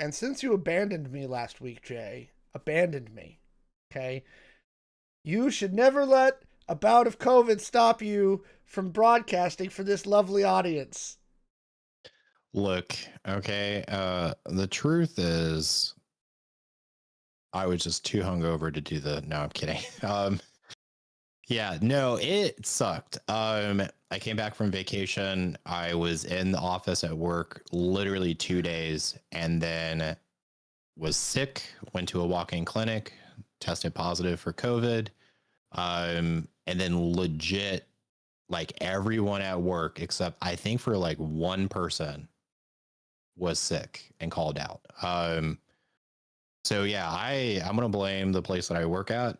And since you abandoned me last week, Jay, abandoned me, okay? You should never let a bout of COVID stop you from broadcasting for this lovely audience. Look, okay, the truth is I was just too hungover to do the no, I'm kidding. Yeah, no, it sucked. I came back from vacation. I was in the office at work literally 2 days and then was sick, went to a walk-in clinic, tested positive for COVID. And then legit, like everyone at work, except I think for like one person was sick and called out. So yeah, I'm gonna blame the place that I work at.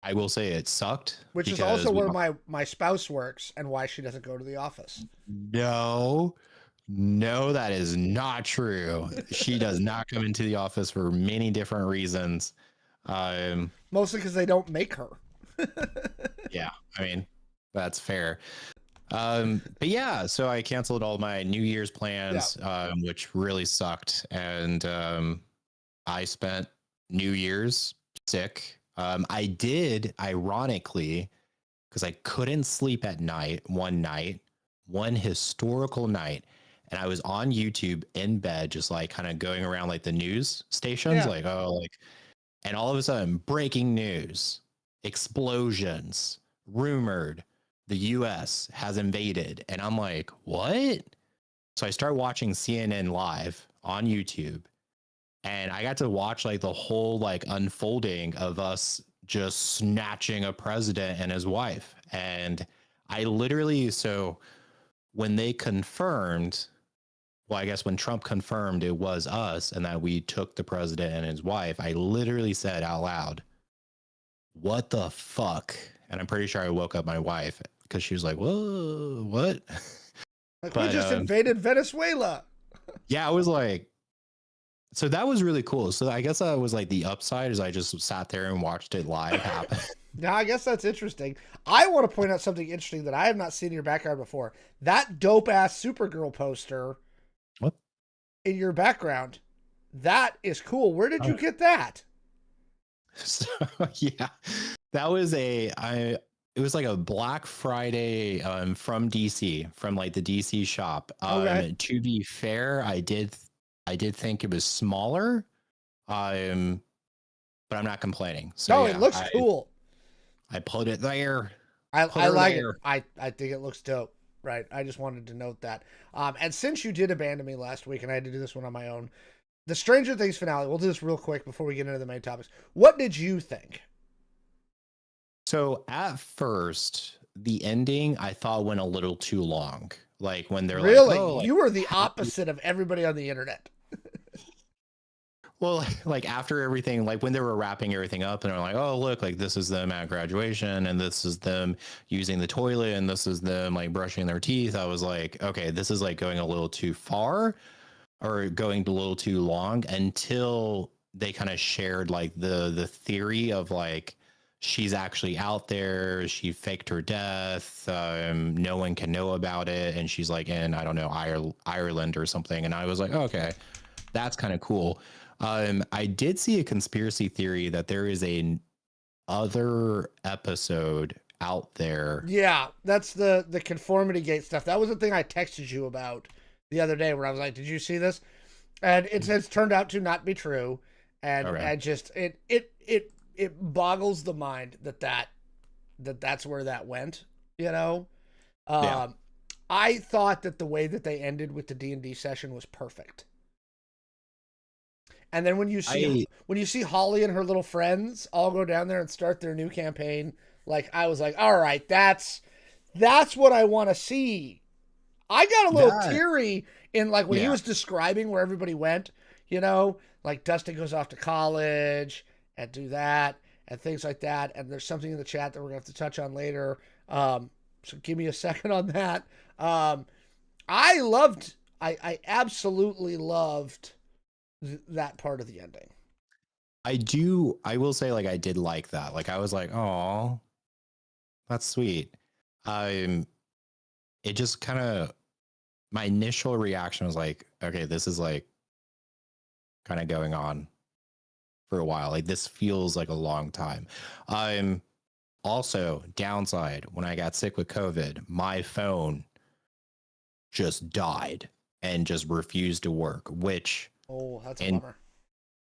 I will say it sucked Which is because also where my spouse works and why she doesn't go to the office. no, that is not true. She does not come into the office for many different reasons. Mostly because they don't make her. Yeah, I mean, that's fair. But yeah, so I canceled all my New Year's plans, which really sucked. And I spent New Year's sick. I did, ironically, because I couldn't sleep at night, one historical night. And I was on YouTube in bed, just like kind of going around like the news stations, like, oh, like, and all of a sudden, breaking news, explosions, rumored, the US has invaded. And I'm like, what? So I start watching CNN live on YouTube. And I got to watch like the whole like unfolding of us just snatching a president and his wife. And I literally, so when they confirmed, well, I guess when Trump confirmed it was us and that we took the president and his wife, I literally said out loud, what the fuck? And I'm pretty sure I woke up my wife because she was like, whoa, what? Like, we just invaded Venezuela. Yeah, I was like, so that was really cool. So I guess that was like the upside is I just sat there and watched it live happen. Now, I guess that's interesting. I want to point out something interesting that I have not seen in your background before. That dope ass Supergirl poster. What? In your background. That is cool. Where did you get that? So yeah, that was it was like a Black Friday from DC, from like the DC shop. Okay. To be fair, I did think it was smaller. But I'm not complaining. So no, yeah, it looks cool. I put it there. I like it. I think it looks dope. Right. I just wanted to note that. And since you did abandon me last week and I had to do this one on my own, the Stranger Things finale, we'll do this real quick before we get into the main topics. What did you think? So at first, the ending I thought went a little too long. Like when they're really? like, oh, you were the opposite of everybody on the internet. Well, like after everything, like when they were wrapping everything up and they're like, oh, look, like this is them at graduation and this is them using the toilet and this is them like brushing their teeth. I was like, okay, this is like going a little too far or going a little too long until they kind of shared like the theory of like, she's actually out there. She faked her death. No one can know about it. And she's like in, I don't know, Ireland or something. And I was like, oh, okay, that's kind of cool. I did see a conspiracy theory that there is a other episode out there. Yeah, that's the conformity gate stuff. That was the thing I texted you about the other day where I was like, did you see this? And it's turned out to not be true. And and just it boggles the mind that's where that went, you know? Yeah. I thought that the way that they ended with the D&D session was perfect. And then when you see Holly and her little friends all go down there and start their new campaign, like I was like, all right, that's what I want to see. I got a little teary in like when he was describing where everybody went, you know, like Dustin goes off to college and do that and things like that. And there's something in the chat that we're gonna have to touch on later. So give me a second on that. I absolutely loved that part of the ending. I will say like I did like that. Like I was like, oh, that's sweet. It just kind of, my initial reaction was like, okay, this is like kind of going on for a while. Like this feels like a long time. Also, downside, when I got sick with COVID, my phone just died and just refused to work, which that's a bummer.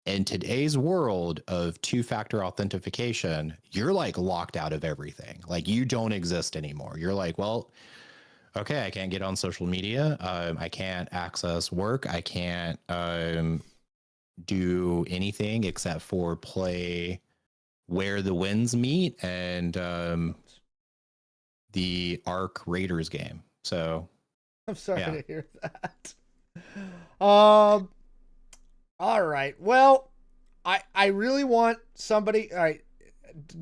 In today's world of two-factor authentication, you're like locked out of everything. Like you don't exist anymore. You're like, well, okay, I can't get on social media. I can't access work. I can't do anything except for play Where the Winds Meet and the Ark Raiders game. So I'm sorry to hear that. All right. Well, I really want somebody. All right.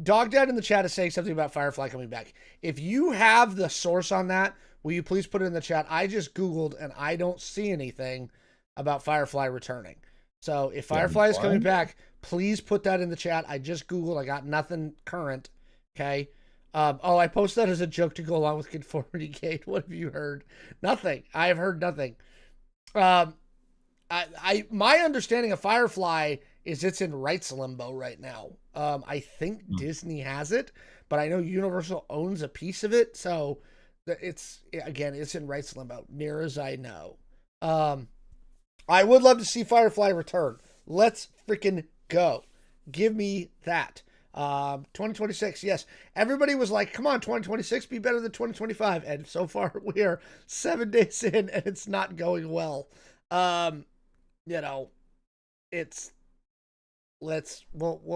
Dog Dad in the chat is saying something about Firefly coming back. If you have the source on that, will you please put it in the chat? I just Googled and I don't see anything about Firefly returning. So if Firefly is coming back, please put that in the chat. I just Googled. I got nothing current. Okay. I posted that as a joke to go along with Conformity Gate. What have you heard? Nothing. I have heard nothing. My understanding of Firefly is it's in rights limbo right now. I think Disney has it, but I know Universal owns a piece of it. So it's in rights limbo, near as I know. I would love to see Firefly return. Let's freaking go. Give me that. 2026, yes. Everybody was like, come on, 2026, be better than 2025. And so far, we are 7 days in, and it's not going well. We'll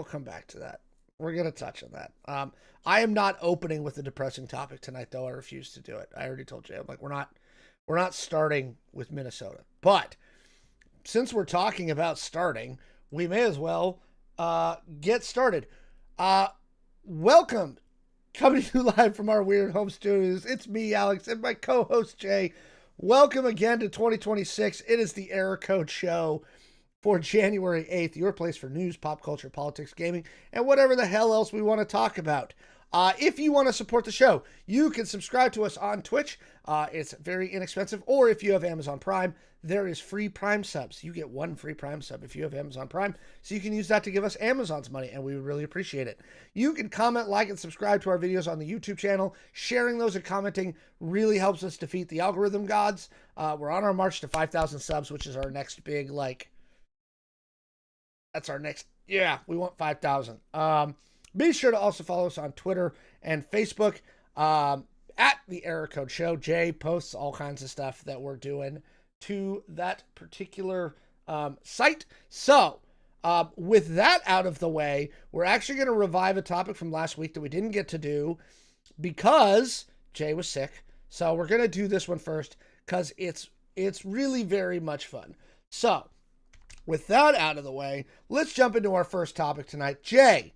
come back to that. We're going to touch on that. I am not opening with a depressing topic tonight, though. I refuse to do it. I already told Jay, I'm like, we're not starting with Minnesota. But since we're talking about starting, we may as well get started. Welcome, coming to you live from our weird home studios. It's me, Alex, and my co-host Jay. Welcome again to 2026. It is the Error Code Show for January 8th, your place for news, pop culture, politics, gaming, and whatever the hell else we want to talk about. If you want to support the show, you can subscribe to us on Twitch. It's very inexpensive. Or if you have Amazon Prime, there is free Prime subs. You get one free Prime sub if you have Amazon Prime. So you can use that to give us Amazon's money, and we would really appreciate it. You can comment, like, and subscribe to our videos on the YouTube channel. Sharing those and commenting really helps us defeat the algorithm gods. We're on our march to 5,000 subs, which is our next big, that's our next, we want 5,000. Be sure to also follow us on Twitter and Facebook at the Error Code Show. Jay posts all kinds of stuff that we're doing to that particular site. So with that out of the way, we're actually going to revive a topic from last week that we didn't get to do because Jay was sick. So we're going to do this one first because it's really very much fun. So with that out of the way, let's jump into our first topic tonight. Jay,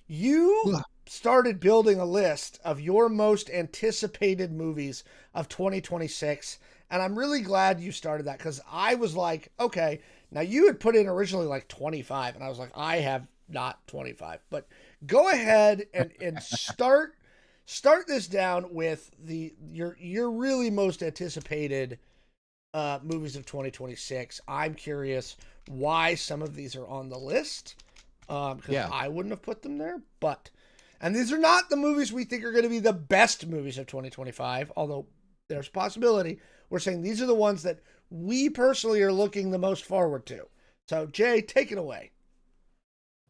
you started building a list of your most anticipated movies of 2026, and I'm really glad you started that because I was like, okay, now you had put in originally like 25, and I was like, I have not 25, but go ahead and start this down with your really most anticipated movies of 2026. I'm curious why some of these are on the list. Because I wouldn't have put them there, and these are not the movies we think are going to be the best movies of 2025, although there's a possibility. We're saying these are the ones that we personally are looking the most forward to. So, Jay, take it away.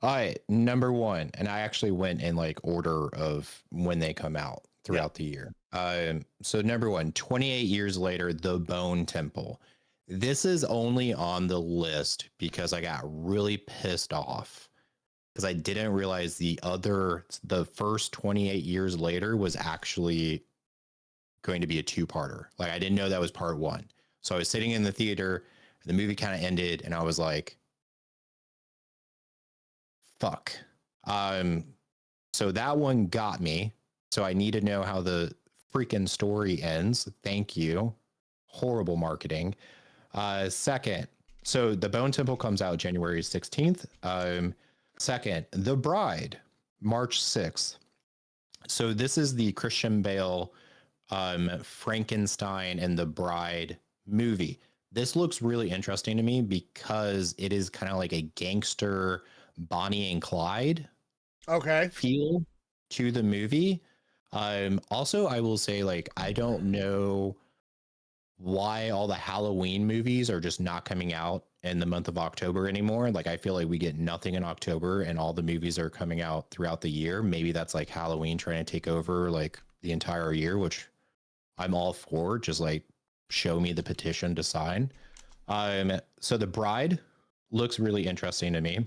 All right, number one, and I actually went in order of when they come out throughout the year. So number one, 28 years later, The Bone Temple. This is only on the list because I got really pissed off because I didn't realize the first 28 years later was actually going to be a two-parter. I didn't know that was part one. So I was sitting in the theater, and the movie kind of ended, and I was like, fuck. So that one got me. So I need to know how the freaking story ends. Thank you. Horrible marketing. Second, so The Bone Temple comes out January 16th. Second, The Bride, March 6th. So this is the Christian Bale, Frankenstein and the Bride movie. this looks really interesting to me because it is kind of like a gangster Bonnie and Clyde feel to the movie. Also, I will say, like, I don't know why all the Halloween movies are just not coming out in the month of October anymore. Like, I feel like we get nothing in October and all the movies are coming out throughout the year. Maybe that's like Halloween trying to take over like the entire year, which I'm all for. Just like show me the petition to sign. So The Bride looks really interesting to me.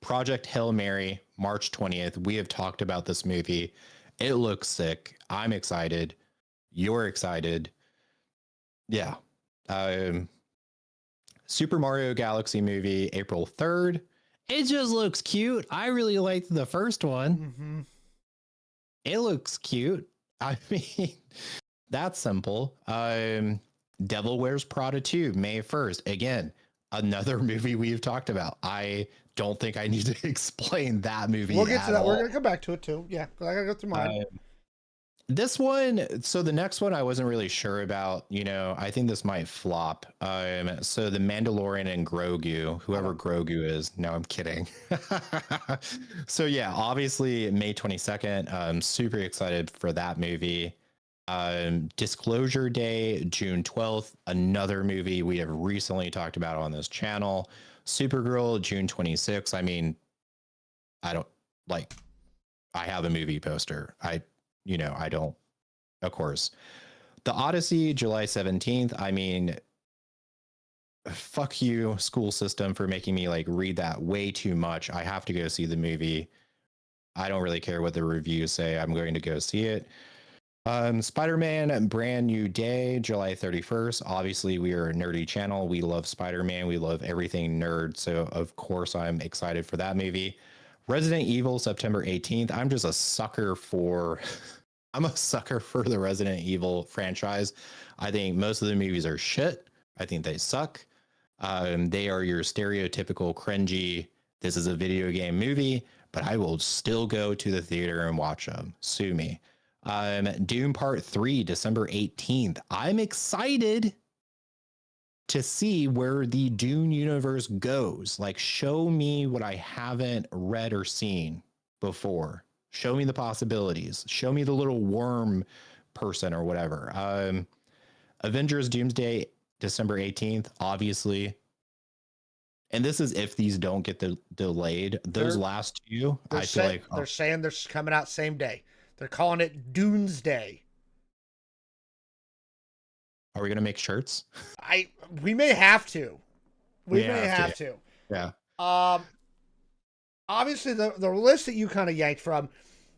Project Hail Mary, March 20th. We have talked about this movie. It looks sick. I'm excited. You're excited. Yeah. Super Mario Galaxy movie, April 3rd. It just looks cute. I really liked the first one. Mm-hmm. It looks cute. I mean, that's simple. Devil Wears Prada 2, May 1st. Again, another movie we've talked about. I don't think I need to explain that movie. We'll get to that. All. We're going to come back to it too. Yeah, I got to go through mine. This one, so the next one I wasn't really sure about. You know, I think this might flop. So The Mandalorian and Grogu, whoever Grogu is. No, I'm kidding. So yeah, obviously May 22nd. I'm super excited for that movie. Disclosure Day, June 12th. Another movie we have recently talked about on this channel. Supergirl, June 26th. I mean, I don't like. I have a movie poster. I don't, of course. The Odyssey, July 17th. I mean, fuck you, school system, for making me like read that way too much. I have to go see the movie. I don't really care what the reviews say. I'm going to go see it. Spider-Man, Brand New Day, July 31st. Obviously, we are a nerdy channel. We love Spider-Man. We love everything nerd. So, of course, I'm excited for that movie. Resident Evil, September 18th. I'm just a sucker for... I'm a sucker for the Resident Evil franchise. I think most of the movies are shit. I think they suck. They are your stereotypical cringy, this is a video game movie, but I will still go to the theater and watch them. Sue me. Doom Part 3, December 18th. I'm excited to see where the Dune universe goes. Like, show me what I haven't read or seen before. Show me the possibilities. Show me the little worm person or whatever. Avengers Doomsday, December 18th, obviously. And this is if these don't get delayed. Those last two, I feel like... They're saying they're coming out same day. They're calling it Doomsday. Are we going to make shirts? We may have to. We may have to. Yeah. Obviously, the list that you kind of yanked from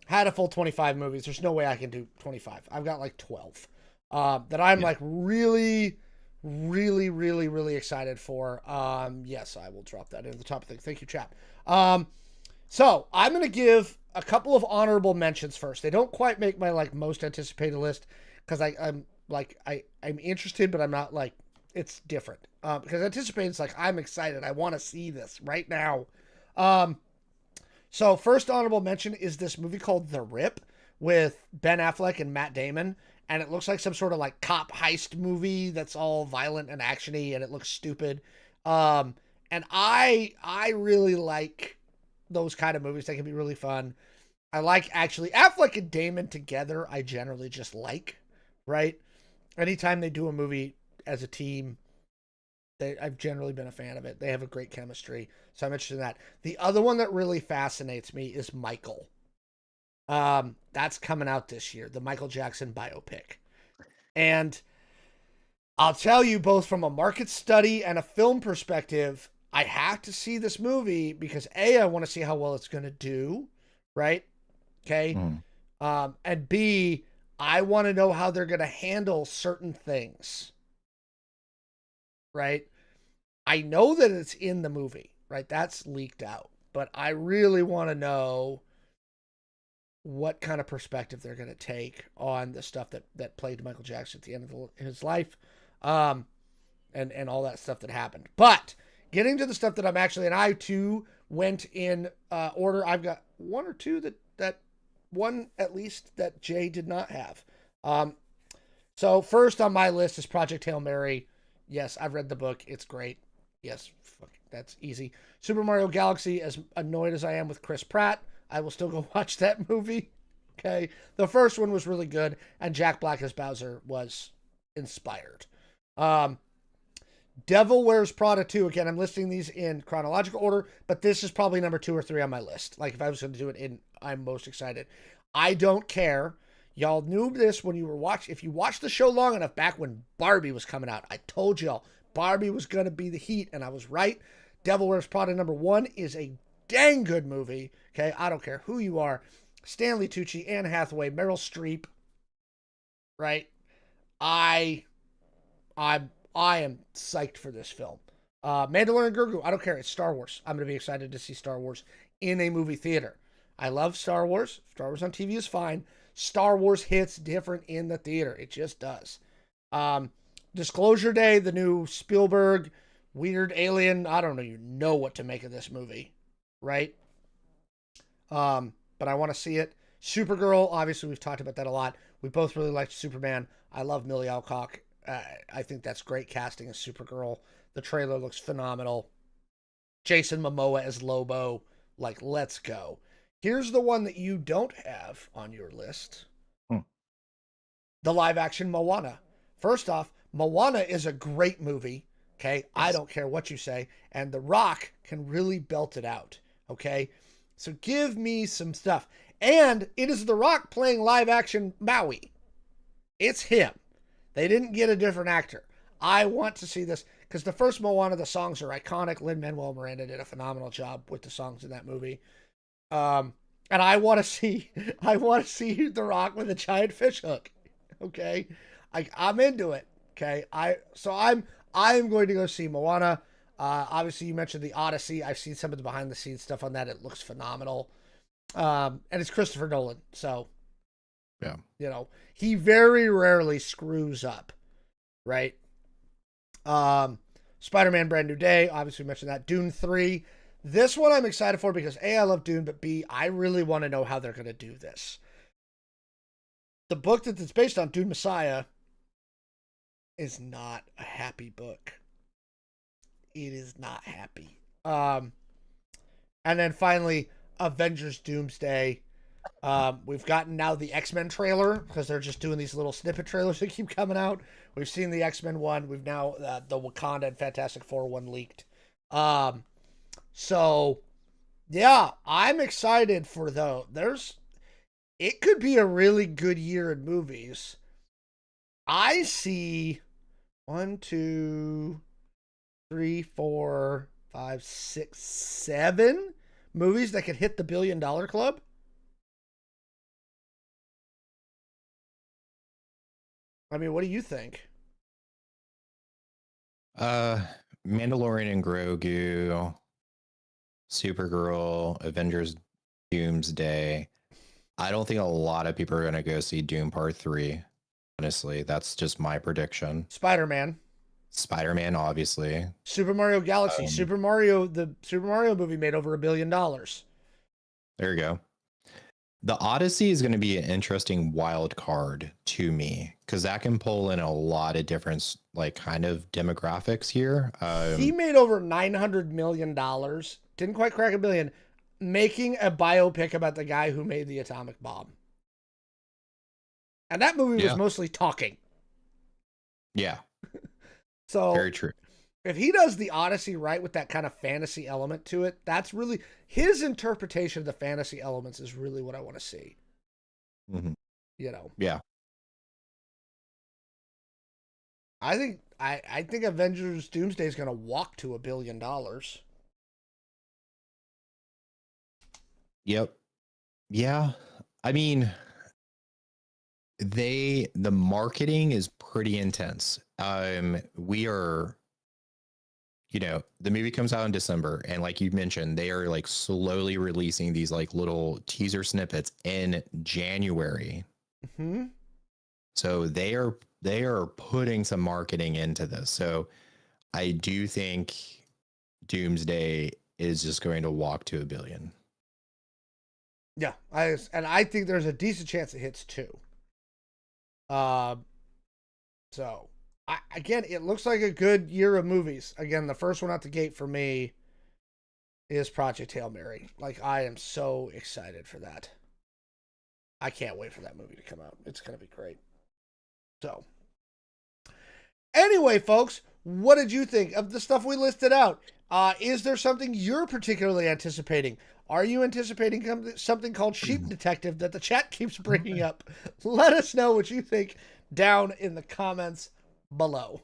had a full 25 movies. There's no way I can do 25. I've got like 12 that I'm like really, really, really, really excited for. Yes, I will drop that into the top of things. Thank you, chat. So I'm going to give a couple of honorable mentions first. They don't quite make my like most anticipated list because I'm interested, but I'm not like, it's different. Because anticipated is like, I'm excited. I want to see this right now. So first honorable mention is this movie called The Rip with Ben Affleck and Matt Damon. And it looks like some sort of like cop heist movie that's all violent and actiony, and it looks stupid. And I really like those kind of movies. They can be really fun. I like actually Affleck and Damon together. I generally just like, right? Anytime they do a movie as a team, I've generally been a fan of it. They have a great chemistry. So I'm interested in that. The other one that really fascinates me is Michael. That's coming out this year, the Michael Jackson biopic. And I'll tell you, both from a market study and a film perspective, I have to see this movie because A, I want to see how well it's going to do, right? Okay. And B, I want to know how they're going to handle certain things, right? I know that it's in the movie, right? That's leaked out, but I really want to know what kind of perspective they're going to take on the stuff that played Michael Jackson at the end of his life, and all that stuff that happened. But getting to the stuff that I'm actually, and I too went in order. I've got one or two that one at least that Jay did not have. So first on my list is Project Hail Mary. Yes, I've read the book. It's great. Yes, fuck, that's easy. Super Mario Galaxy, as annoyed as I am with Chris Pratt, I will still go watch that movie. Okay. The first one was really good, and Jack Black as Bowser was inspired. Um, Devil Wears Prada 2. Again, I'm listing these in chronological order, but this is probably number 2 or 3 on my list. Like, if I was going to do it in, I'm most excited. I don't care. Y'all knew this when you were watching. If you watched the show long enough, back when Barbie was coming out, I told y'all Barbie was going to be the heat, and I was right. Devil Wears Prada number 1 is a dang good movie. Okay, I don't care who you are. Stanley Tucci, Anne Hathaway, Meryl Streep. Right? I I'm I am psyched for this film. Mandalorian Grogu, I don't care. It's Star Wars. I'm gonna be excited to see Star Wars in a movie theater. I love Star Wars. Star Wars on TV is fine. Star Wars hits different in the theater. It just does. Um, Disclosure Day, the new Spielberg weird alien. I don't know what to make of this movie, right? But I want to see it. Supergirl, obviously we've talked about that a lot. We both really liked Superman. I love Millie Alcock. I think that's great casting as Supergirl. The trailer looks phenomenal. Jason Momoa as Lobo. Like, let's go. Here's the one that you don't have on your list. The live action Moana. First off, Moana is a great movie. Okay. Yes. I don't care what you say. And The Rock can really belt it out. Okay. So give me some stuff. And it is The Rock playing live action Maui. It's him. They didn't get a different actor. I want to see this because the first Moana, the songs are iconic. Lin-Manuel Miranda did a phenomenal job with the songs in that movie. And I want to see The Rock with a giant fish hook. Okay, I'm into it. Okay, I'm going to go see Moana. Obviously, you mentioned the Odyssey. I've seen some of the behind the scenes stuff on that. It looks phenomenal. And it's Christopher Nolan, so yeah, he very rarely screws up, right? Spider-Man: Brand New Day. Obviously, we mentioned that. Dune 3. This one I'm excited for because A, I love Dune, but B, I really want to know how they're going to do this. The book that it's based on, Dune Messiah, is not a happy book. It is not happy. And then finally, Avengers Doomsday. We've gotten now the X-Men trailer because they're just doing these little snippet trailers that keep coming out. We've seen the X-Men one. We've now the Wakanda and Fantastic Four one leaked. So yeah, I'm excited for it could be a really good year in movies. I see 1, 2, 3, 4, 5, 6, 7 movies that could hit the $1 billion club. I mean, what do you think? Mandalorian and Grogu, Supergirl, Avengers Doomsday. I don't think a lot of people are going to go see Doom Part 3. Honestly, that's just my prediction. Spider-Man, obviously. Super Mario Galaxy. The Super Mario movie made over $1 billion. There you go. The Odyssey is going to be an interesting wild card to me because that can pull in a lot of different kind of demographics here. He made over $900 million. Didn't quite crack $1 billion. Making a biopic about the guy who made the atomic bomb. And that movie was mostly talking. Yeah. So very true. If he does the Odyssey right with that kind of fantasy element to it, that's really his interpretation of the fantasy elements is really what I want to see. Mm-hmm. Yeah. I think Avengers Doomsday is going to walk to $1 billion. Yep. Yeah. I mean, the marketing is pretty intense. We are, the movie comes out in December, and like you mentioned, they are slowly releasing these little teaser snippets in January. Mm-hmm. So they are putting some marketing into this. So I do think Doomsday is just going to walk to $1 billion. Yeah, I think there's a decent chance it hits 2. So Again, it looks like a good year of movies. Again, the first one out the gate for me is Project Hail Mary. Like, I am so excited for that. I can't wait for that movie to come out. It's going to be great. So, anyway, folks, what did you think of the stuff we listed out? Is there something you're particularly anticipating? Are you anticipating something called Sheep Detective that the chat keeps bringing up? Let us know what you think down in the comments below.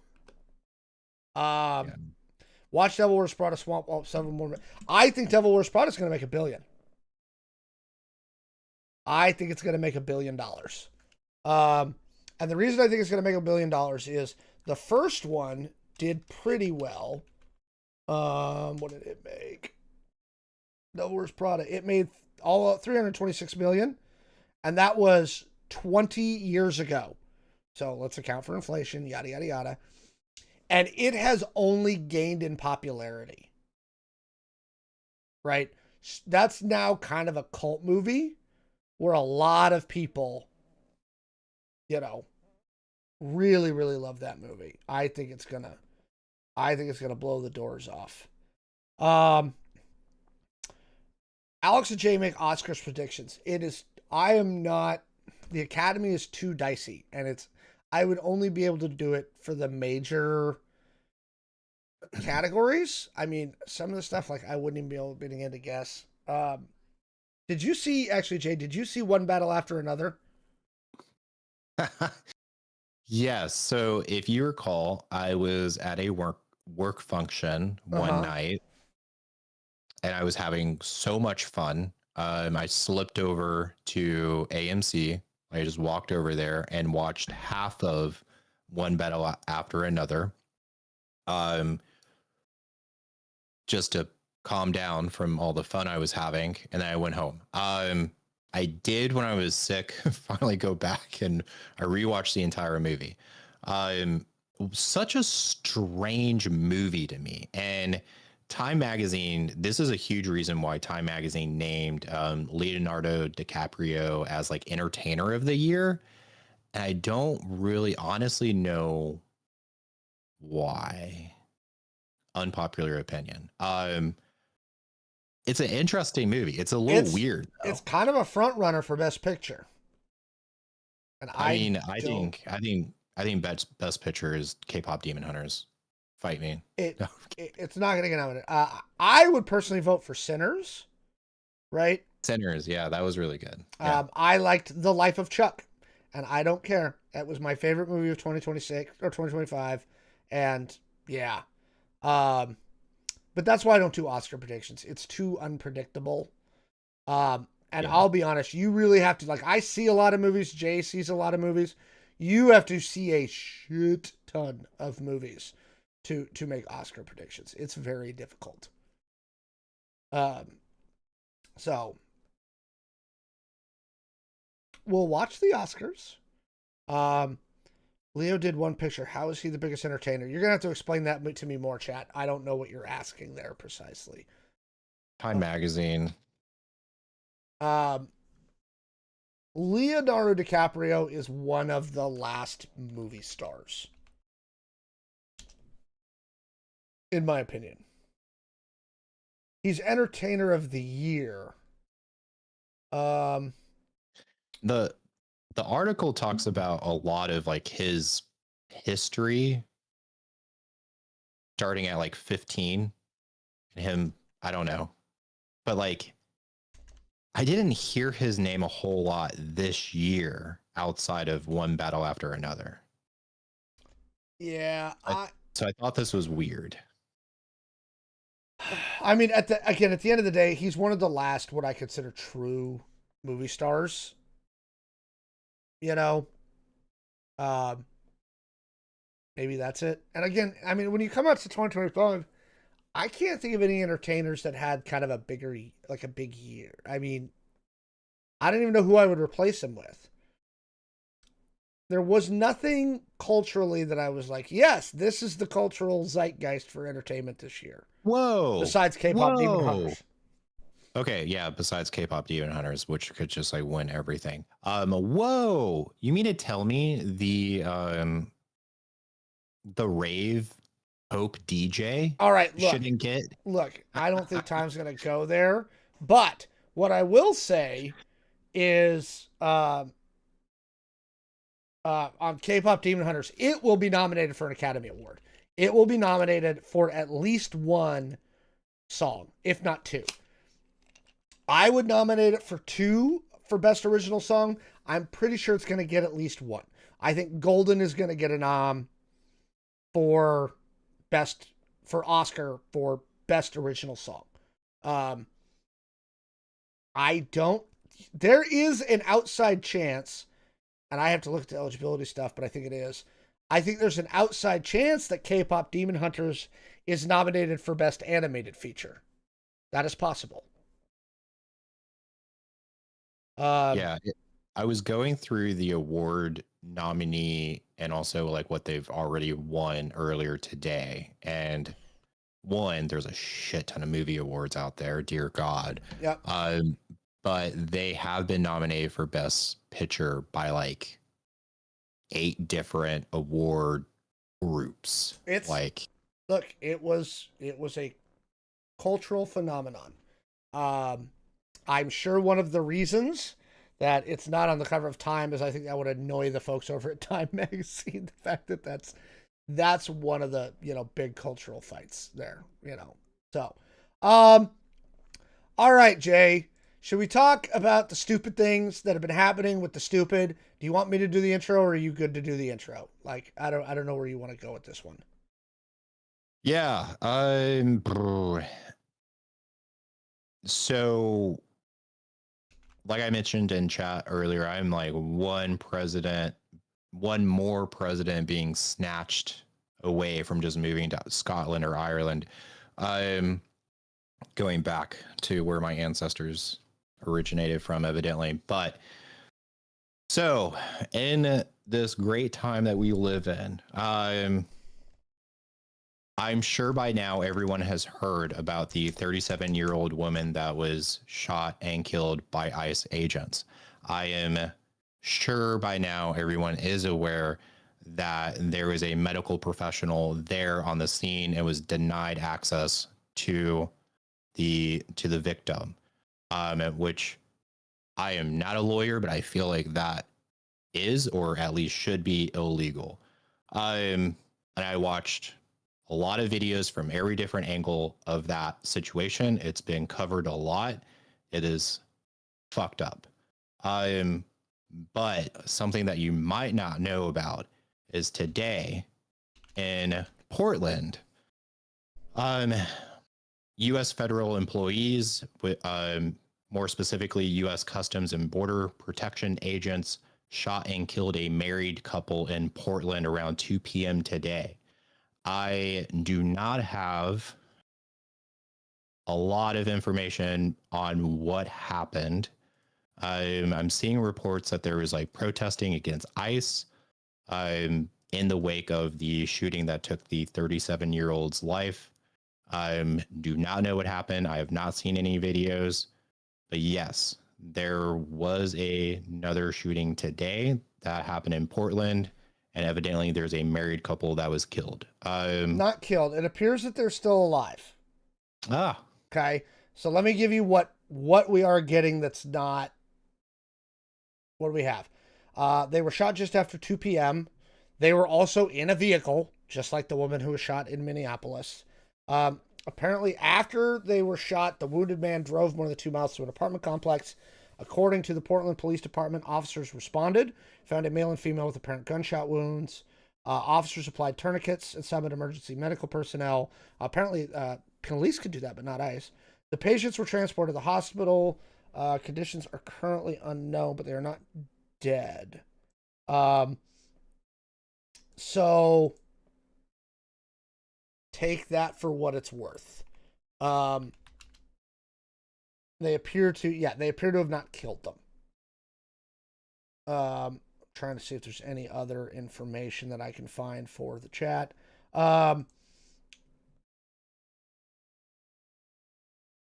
Watch Devil Wears Prada Swamp Walk 7 more. I think Devil Wears Prada is going to make $1 billion. I think it's going to make $1 billion. And the reason I think it's going to make $1 billion is the first one did pretty well. What did it make? Devil Wears Prada. It made all $326 million, and that was 20 years ago. So let's account for inflation, yada, yada, yada. And it has only gained in popularity. Right? That's now kind of a cult movie where a lot of people, you know, really, really love that movie. I think it's gonna blow the doors off. Alex and Jay make Oscars predictions. The Academy is too dicey, and I would only be able to do it for the major categories. I mean, some of the stuff, like, I wouldn't even be able to begin to guess. Did you see One Battle After Another? Yes. So if you recall, I was at a work function one night, and I was having so much fun. I slipped over to AMC. I just walked over there and watched half of One Battle After Another. Just to calm down from all the fun I was having, and then I went home. I did, when I was sick, finally go back and I rewatched the entire movie. Such a strange movie to me. And Time Magazine, this is a huge reason why Time Magazine named Leonardo DiCaprio as like Entertainer of the Year. And I don't really honestly know why. Unpopular opinion. It's an interesting movie. It's a little weird, though. It's kind of a front runner for Best Picture. And I think best picture is K-pop Demon Hunters. Fight me. It's not going to get nominated. I would personally vote for Sinners. Right? Sinners, yeah, that was really good. Yeah. I liked The Life of Chuck, and I don't care. That was my favorite movie of 2026 or 2025, and yeah. But that's why I don't do Oscar predictions. It's too unpredictable. I'll be honest, you really have to, like, I see a lot of movies. Jay sees a lot of movies. You have to see a shit ton of movies to make Oscar predictions. It's very difficult. So we'll watch the Oscars. Leo did one picture. How is he the biggest entertainer? You're going to have to explain that to me more, chat. I don't know what you're asking there precisely. Time Magazine. Leonardo DiCaprio is one of the last movie stars, in my opinion. He's Entertainer of the Year. The article talks about a lot of like his history starting at like 15 and him, I don't know. But like I didn't hear his name a whole lot this year outside of One Battle After Another. Yeah, so I thought this was weird. I mean, at the end of the day, he's one of the last what I consider true movie stars. You know, maybe that's it. And again, I mean, when you come out to 2025, I can't think of any entertainers that had kind of a big year. I mean, I don't even know who I would replace him with. There was nothing culturally that I was like, yes, this is the cultural zeitgeist for entertainment this year. Whoa. Besides K-pop Demon Hunters. Okay, yeah, besides K-pop Demon Hunters, which could just like win everything. Whoa. You mean to tell me the the rave Hope DJ All right, shouldn't get. look, I don't think time's going to go there. But what I will say is on K-pop Demon Hunters, it will be nominated for an Academy Award. It will be nominated for at least one song, if not two. I would nominate it for two for Best Original Song. I'm pretty sure it's going to get at least one. I think Golden is going to get a nom for Oscar for Best Original Song. There is an outside chance, and I have to look at the eligibility stuff, but I think it is. I think there's an outside chance that K-pop Demon Hunters is nominated for Best Animated Feature. That is possible. I was going through the award nominee and also like what they've already won earlier today. And one, there's a shit ton of movie awards out there, dear God. Yep. But they have been nominated for Best Picture by like 8 different award groups. Look, it was a cultural phenomenon. I'm sure one of the reasons that it's not on the cover of Time is I think that would annoy the folks over at Time magazine. The fact that that's one of the, big cultural fights there, So, all right, Jay, should we talk about the stupid things that have been happening with the stupid? Do you want me to do the intro or are you good to do the intro? Like, I don't know where you want to go with this one. Yeah. So like I mentioned in chat earlier, I'm like one more president being snatched away from just moving to Scotland or Ireland. I'm going back to where my ancestors originated from, evidently. But so in this great time that we live in, I'm sure by now everyone has heard about the 37-year-old woman that was shot and killed by ICE agents. I am sure by now everyone is aware that there was a medical professional there on the scene and was denied access to the victim, which I am not a lawyer, but I feel like that is, or at least should be, illegal. And I watched a lot of videos from every different angle of that situation. It's been covered a lot. It is fucked up. But something that you might not know about is today in Portland, U.S. federal employees, more specifically U.S. Customs and Border Protection agents, shot and killed a married couple in Portland around 2 p.m. today. I do not have a lot of information on what happened. I'm seeing reports that there was like protesting against ICE in the wake of the shooting that took the 37-year-old's life. Do not know what happened. I have not seen any videos, but yes, there was another shooting today that happened in Portland. And evidently there's a married couple that was killed. Not killed. It appears that they're still alive. Okay. So let me give you what we are getting that's not. What do we have? They were shot just after 2 p.m. They were also in a vehicle, just like the woman who was shot in Minneapolis. Apparently, after they were shot, the wounded man drove more than 2 miles to an apartment complex. According to the Portland Police Department, officers responded, found a male and female with apparent gunshot wounds. Officers applied tourniquets and summoned emergency medical personnel. Apparently, police could do that, but not ICE. The patients were transported to the hospital. Conditions are currently unknown, but they are not dead. So take that for what it's worth. They appear to have not killed them. Trying to see if there's any other information that I can find for the chat.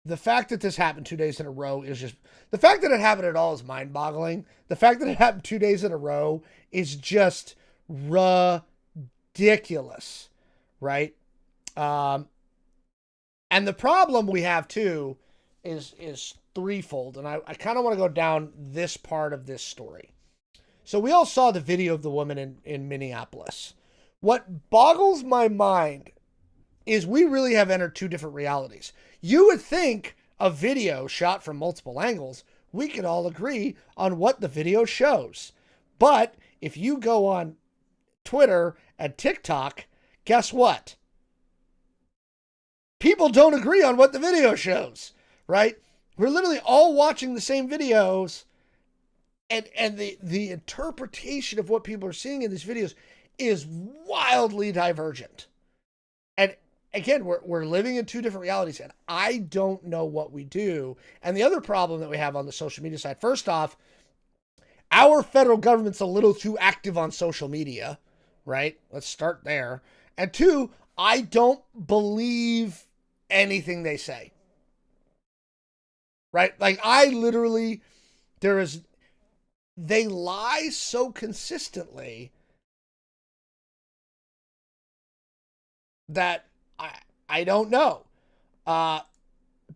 The fact that this happened 2 days in a row is just, the fact that it happened at all is mind-boggling. The fact that it happened 2 days in a row is just ridiculous. ridiculous, right? And the problem we have too is threefold, and I kind of want to go down this part of this story. So we all saw the video of the woman in Minneapolis. What boggles my mind is we really have entered two different realities. You would think a video shot from multiple angles, we could all agree on what the video shows. But if you go on Twitter and TikTok, guess what? People don't agree on what the video shows, right? We're literally all watching the same videos, and the interpretation of what people are seeing in these videos is wildly divergent. And again, we're living in two different realities, and I don't know what we do. And the other problem that we have on the social media side, first off, our federal government's a little too active on social media, right? Let's start there. And two, I don't believe anything they say. Right? Like, I literally, they lie so consistently that I don't know.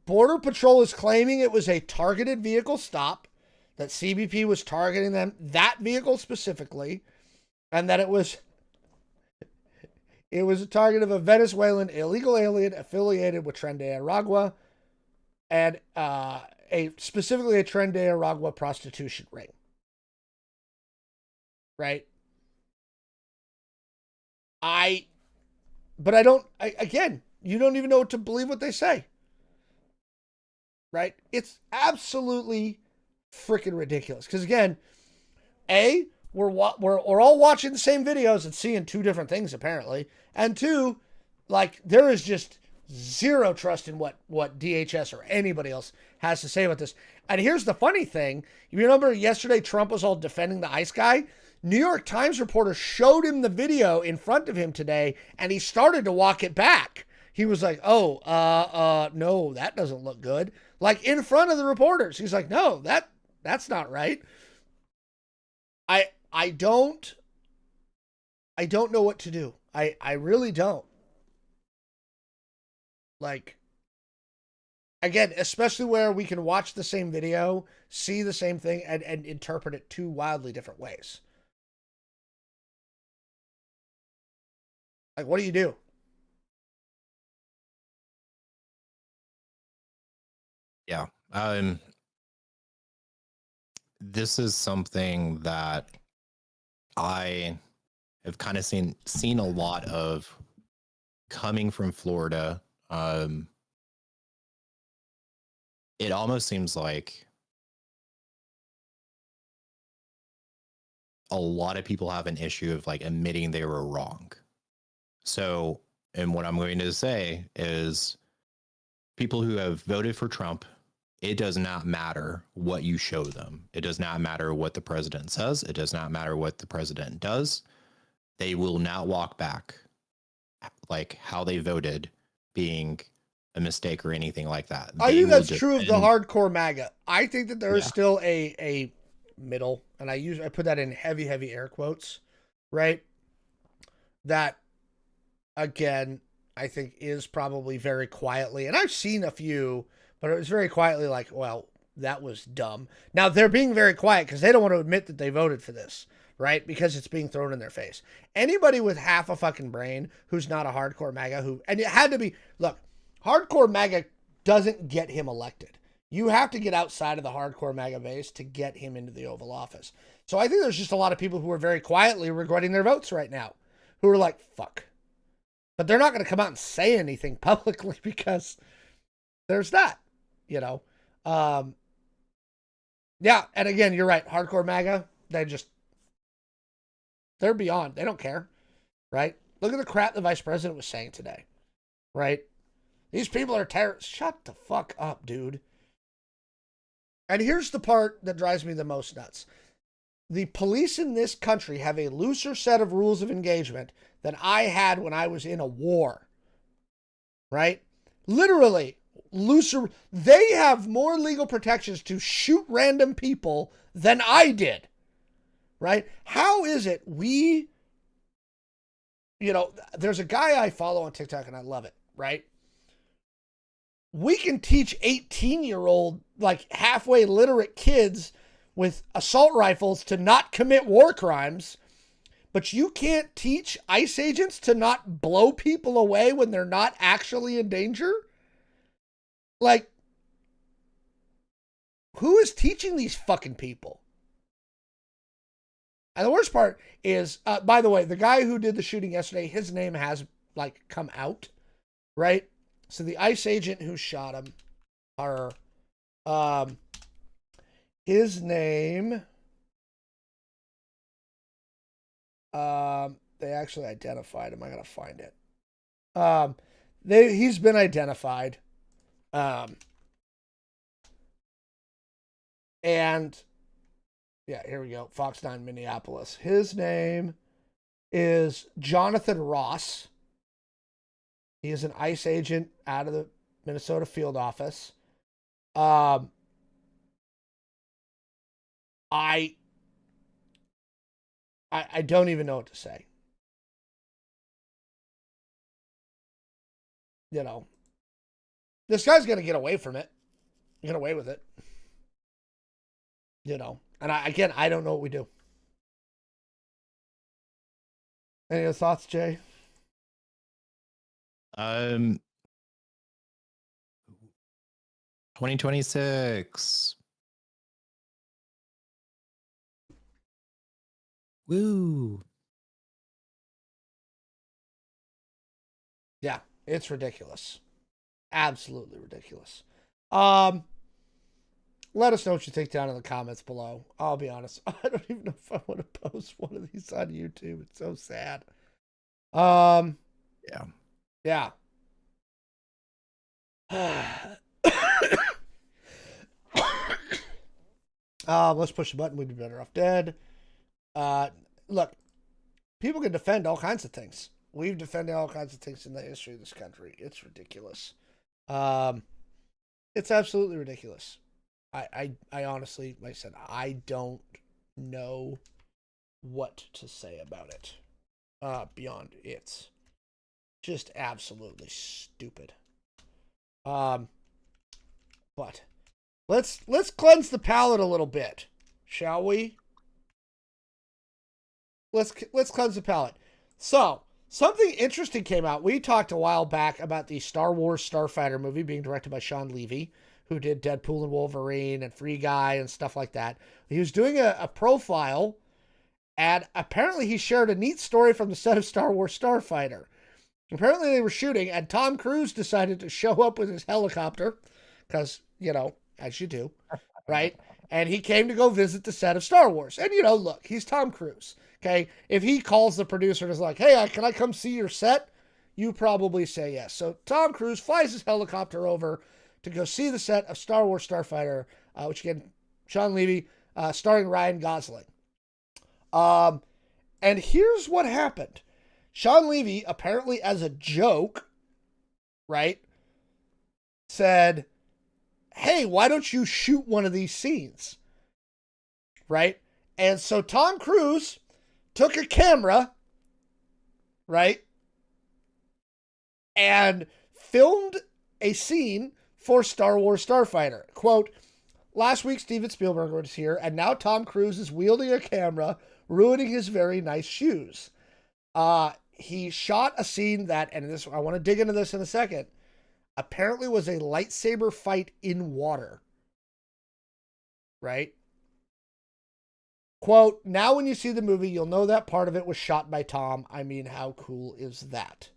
Border Patrol is claiming it was a targeted vehicle stop, that CBP was targeting them, that vehicle specifically, and that it was a target of a Venezuelan illegal alien affiliated with Tren de Aragua, and specifically a Tren de Aragua prostitution ring. Right? Again, you don't even know what to believe what they say. Right? It's absolutely freaking ridiculous. Because again, we're all watching the same videos and seeing two different things apparently. And two, like, there is just zero trust in what DHS or anybody else has to say about this. And here's the funny thing. You remember yesterday Trump was all defending the ICE guy? New York Times reporter showed him the video in front of him today, and he started to walk it back. He was like, no, that doesn't look good. Like, in front of the reporters. He's like, no, that's not right. I don't know what to do. I really don't. Like, again, especially where we can watch the same video, see the same thing, and interpret it two wildly different ways. Like, what do you do? Yeah. This is something that I have kind of seen a lot of coming from Florida. It almost seems like a lot of people have an issue of like admitting they were wrong. So, and what I'm going to say is people who have voted for Trump, it does not matter what you show them. It does not matter what the president says. It does not matter what the president does. They will not walk back like how they voted being a mistake or anything like that. I think that's true of the hardcore MAGA. I think that there is still a middle, and I put that in heavy air quotes, right? That, again, I think is probably very quietly, and I've seen a few, but it was very quietly like, well, that was dumb. Now, they're being very quiet because they don't want to admit that they voted for this, right? Because it's being thrown in their face. Anybody with half a fucking brain who's not a hardcore MAGA, and it had to be, look, hardcore MAGA doesn't get him elected. You have to get outside of the hardcore MAGA base to get him into the Oval Office. So I think there's just a lot of people who are very quietly regretting their votes right now, who are like, fuck. But they're not going to come out and say anything publicly because there's that, you know. Yeah, and again, you're right. Hardcore MAGA, they're beyond. They don't care, right? Look at the crap the vice president was saying today, right? These people are terrorists. Shut the fuck up, dude. And here's the part that drives me the most nuts. The police in this country have a looser set of rules of engagement than I had when I was in a war, right? Literally looser. They have more legal protections to shoot random people than I did, right? How is it we you know, there's a guy I follow on TikTok and I love it, right? We can teach 18-year-old, like halfway literate kids with assault rifles to not commit war crimes, but you can't teach ICE agents to not blow people away when they're not actually in danger? Like, who is teaching these fucking people? And the worst part is, by the way, the guy who did the shooting yesterday, his name has, like, come out, right? So the ICE agent who shot him, or, his name, they actually identified him. I gotta find it. He's been identified. And yeah, here we go. Fox 9 Minneapolis. His name is Jonathan Ross. He is an ICE agent out of the Minnesota field office. I don't even know what to say. You know, this guy's gonna get away from it. Get away with it. You know, and I don't know what we do. Any other thoughts, Jay? 2026. Woo. Yeah, it's ridiculous. Absolutely ridiculous. Let us know what you think down in the comments below. I'll be honest, I don't even know if I want to post one of these on YouTube. It's so sad. Yeah. Let's push the button. We'd be better off dead. Look, people can defend all kinds of things. We've defended all kinds of things in the history of this country. It's ridiculous. It's absolutely ridiculous. I honestly, like I said, I don't know what to say about it. Beyond it's just absolutely stupid. But let's cleanse the palate a little bit, shall we? Let's cleanse the palate. So, something interesting came out. We talked a while back about the Star Wars Starfighter movie being directed by Sean Levy, who did Deadpool and Wolverine and Free Guy and stuff like that. He was doing a profile, and apparently he shared a neat story from the set of Star Wars Starfighter. Apparently they were shooting, and Tom Cruise decided to show up with his helicopter, because, you know, as you do, right? And he came to go visit the set of Star Wars. And, you know, look, he's Tom Cruise, okay? If he calls the producer and is like, hey, can I come see your set? You probably say yes. So Tom Cruise flies his helicopter over to go see the set of Star Wars Starfighter, which again, Sean Levy, starring Ryan Gosling. And here's what happened. Sean Levy, apparently as a joke, right, said, hey, why don't you shoot one of these scenes? Right? And so Tom Cruise took a camera, right, and filmed a scene for Star Wars Starfighter. Quote, last week Steven Spielberg was here, and now Tom Cruise is wielding a camera, ruining his very nice shoes. He shot a scene that, and this, I want to dig into this in a second, apparently was a lightsaber fight in water. Right? Quote, now when you see the movie, you'll know that part of it was shot by Tom. I mean, how cool is that?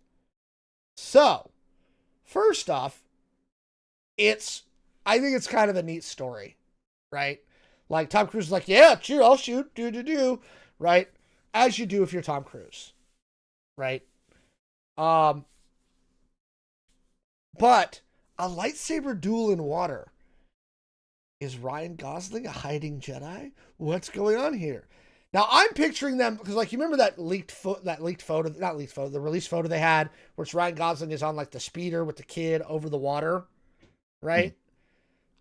So, first off, I think it's kind of a neat story, right? Like Tom Cruise is like, yeah, sure, I'll shoot, right? As you do if you're Tom Cruise, right? But a lightsaber duel in water. Is Ryan Gosling a hiding Jedi? What's going on here? Now I'm picturing them because, like, you remember that the release photo they had, where it's Ryan Gosling is on like the speeder with the kid over the water, right? Mm-hmm.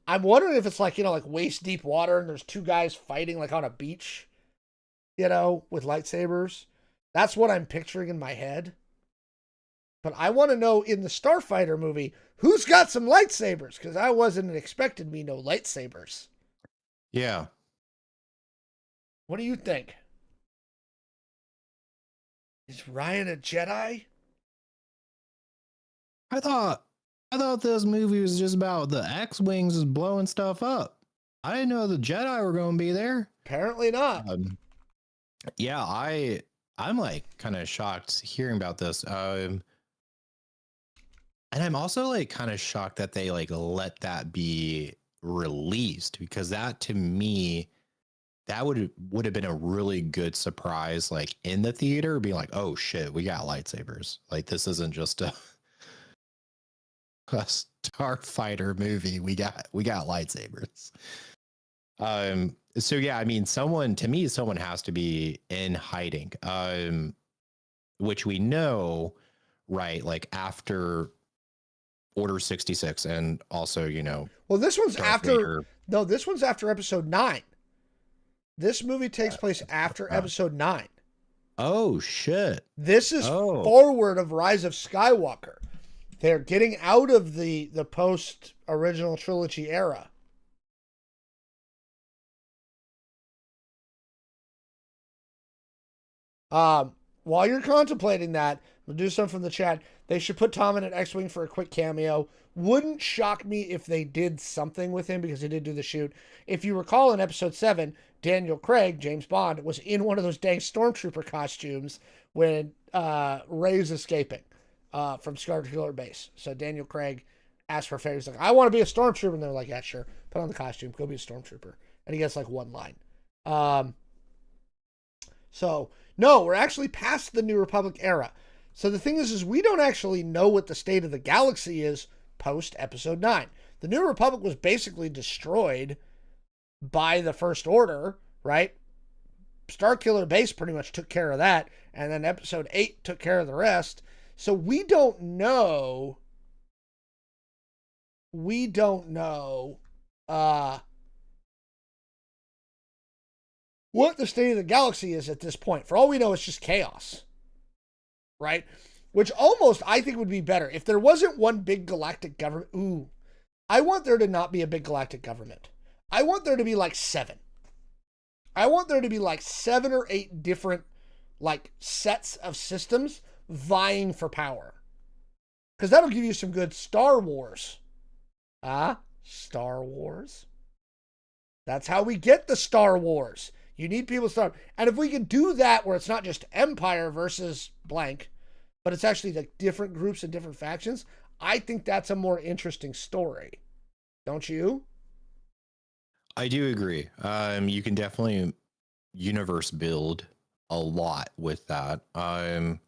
I'm wondering if it's like, you know, like waist deep water and there's two guys fighting like on a beach, you know, with lightsabers. That's what I'm picturing in my head. But I want to know in the Starfighter movie, who's got some lightsabers? Because I wasn't expecting me no lightsabers. Yeah. What do you think? Is Ryan a Jedi? I thought this movie was just about the X-Wings just blowing stuff up. I didn't know the Jedi were going to be there. Apparently not. Yeah, I'm like kind of shocked hearing about this. And I'm also like kind of shocked that they like let that be released, because that to me, that would have been a really good surprise, like in the theater, being like, oh shit, we got lightsabers. Like this isn't just a Starfighter movie. We got lightsabers. So yeah, I mean, someone has to be in hiding. Which we know, right? Like after Order 66, and also, you know, well, this one's Darth after Vader. No, this one's after episode 9. This movie takes place after episode 9. Oh shit. This is forward of Rise of Skywalker. They're getting out of the post original trilogy era. While you're contemplating that, we'll do some from the chat. They should put Tom in an X-Wing for a quick cameo. Wouldn't shock me if they did something with him, because he did do the shoot. If you recall in episode 7, Daniel Craig, James Bond, was in one of those dang stormtrooper costumes when Rey's escaping from Scar Killer Base. So Daniel Craig asked for a favor. He's like, I want to be a stormtrooper. And they're like, yeah, sure. Put on the costume. Go be a stormtrooper. And he gets like one line. So, no, we're actually past the New Republic era. So the thing is we don't actually know what the state of the galaxy is post episode 9. The New Republic was basically destroyed by the First Order, right? Starkiller Base pretty much took care of that, and then episode 8 took care of the rest. So we don't know what the state of the galaxy is at this point. For all we know, it's just chaos, right? Which almost, I think, would be better. If there wasn't one big galactic government, I want there to not be a big galactic government. I want there to be like 7. I want there to be like 7 or 8 different like sets of systems vying for power. Because that'll give you some good Star Wars. Star Wars? That's how we get the Star Wars. You need people to start. And if we can do that where it's not just Empire versus blank, but it's actually like different groups and different factions, I think that's a more interesting story. Don't you? I do agree. You can definitely universe build a lot with that. And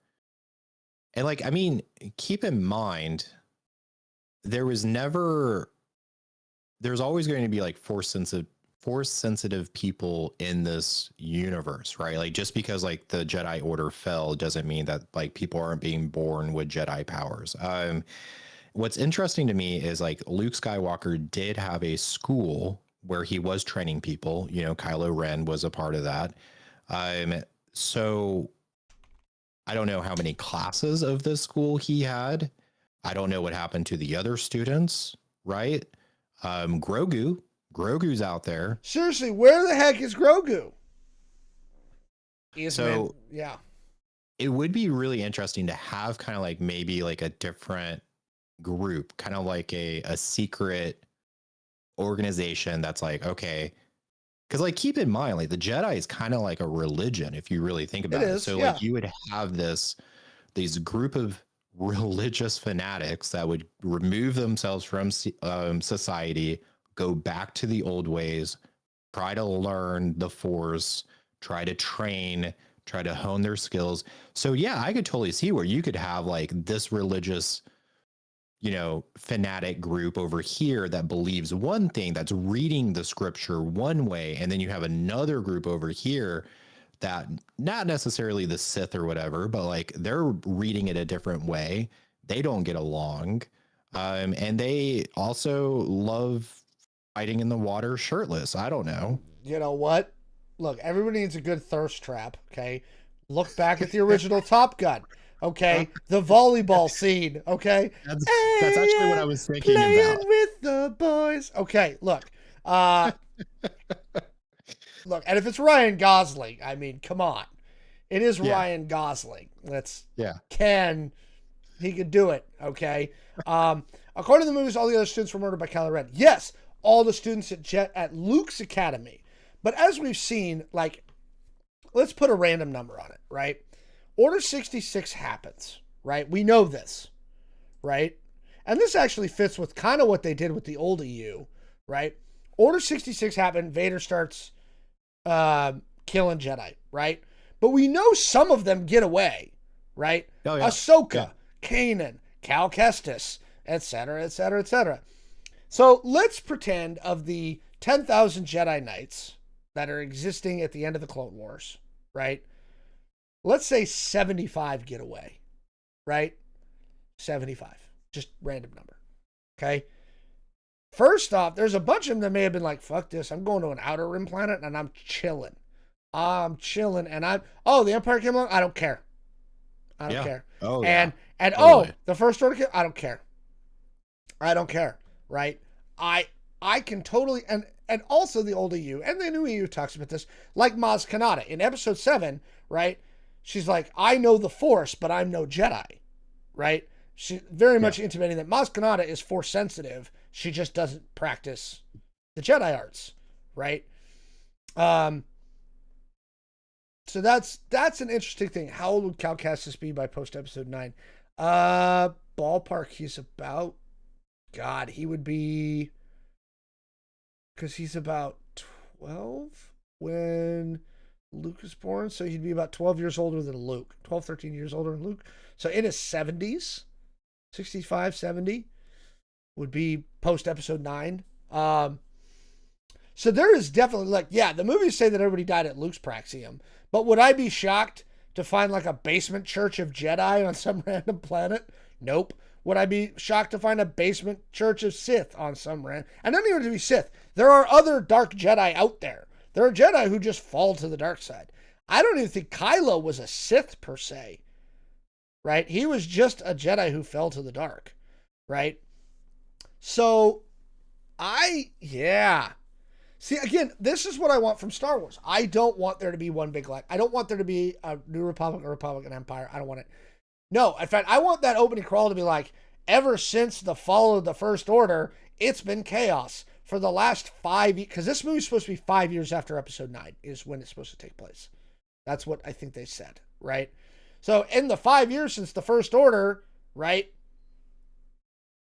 like, I mean, keep in mind, there's always going to be like force sensitive people in this universe, right? Like just because like the Jedi Order fell doesn't mean that like people aren't being born with Jedi powers. What's interesting to me is like Luke Skywalker did have a school where he was training people. You know, Kylo Ren was a part of that. So I don't know how many classes of this school he had. I don't know what happened to the other students, right? Grogu's out there. Seriously, where the heck is Grogu? Yeah. It would be really interesting to have kind of like maybe like a different group, kind of like a secret organization that's like, okay, because like keep in mind, like the Jedi is kind of like a religion if you really think about it. So like you would have these group of religious fanatics that would remove themselves from society, go back to the old ways, try to learn the Force, try to train, try to hone their skills. So yeah, I could totally see where you could have like this religious, you know, fanatic group over here that believes one thing, that's reading the scripture one way, and then you have another group over here that not necessarily the Sith or whatever, but like they're reading it a different way. They don't get along. And they also love fighting in the water shirtless. I don't know. You know what? Look, everybody needs a good thirst trap, okay? Look back at the original Top Gun. Okay, the volleyball scene. Okay, that's actually what I was thinking playing about. with the boys. Okay, look, look, and if it's Ryan Gosling, I mean, come on, it is Ryan Gosling. He could do it. Okay, according to the movies, all the other students were murdered by Kylo Ren. Yes, all the students at Luke's academy, but as we've seen, like, let's put a random number on it, right? Order 66 happens, right? We know this, right? And this actually fits with kind of what they did with the old EU, right? Order 66 happened. Vader starts killing Jedi, right? But we know some of them get away, right? Oh, yeah. Ahsoka, Kanan, Cal Kestis, etc., etc., etc. So let's pretend of the 10,000 Jedi Knights that are existing at the end of the Clone Wars, right? Let's say 75 get away, right? 75. Just random number. Okay? First off, there's a bunch of them that may have been like, fuck this, I'm going to an outer rim planet and I'm chilling. And the Empire came along, I don't care. I don't care. Oh, and totally. The First Order came, I don't care. I don't care, right? I can totally, and also the old EU and the new EU talks about this, like Maz Kanata in episode 7, right? She's like, I know the Force, but I'm no Jedi, right? She very much intimating that Maz Kanata is Force sensitive. She just doesn't practice the Jedi arts, right? So that's an interesting thing. How old would Cal Kestis be by post episode 9? Ballpark, he's about, God, he would be, because he's about 12 when Luke is born, so he'd be about 12 years older than Luke. 12, 13 years older than Luke. So in his 70s, 65, 70 would be post episode 9. So there is definitely, like, the movies say that everybody died at Luke's Praxium, but would I be shocked to find like a basement church of Jedi on some random planet? Nope. Would I be shocked to find a basement church of Sith on some random? And not even to be Sith. There are other dark Jedi out there. There are Jedi who just fall to the dark side. I don't even think Kylo was a Sith per se, right? He was just a Jedi who fell to the dark, right? So, See, again, this is what I want from Star Wars. I don't want there to be one big I don't want there to be a New Republic or Republican Empire. I don't want it. No, in fact, I want that opening crawl to be like, ever since the fall of the First Order, it's been chaos. For the last 5 years, because this movie's supposed to be 5 years after episode 9 is when it's supposed to take place. That's what I think they said, right? So in the 5 years since the First Order, right,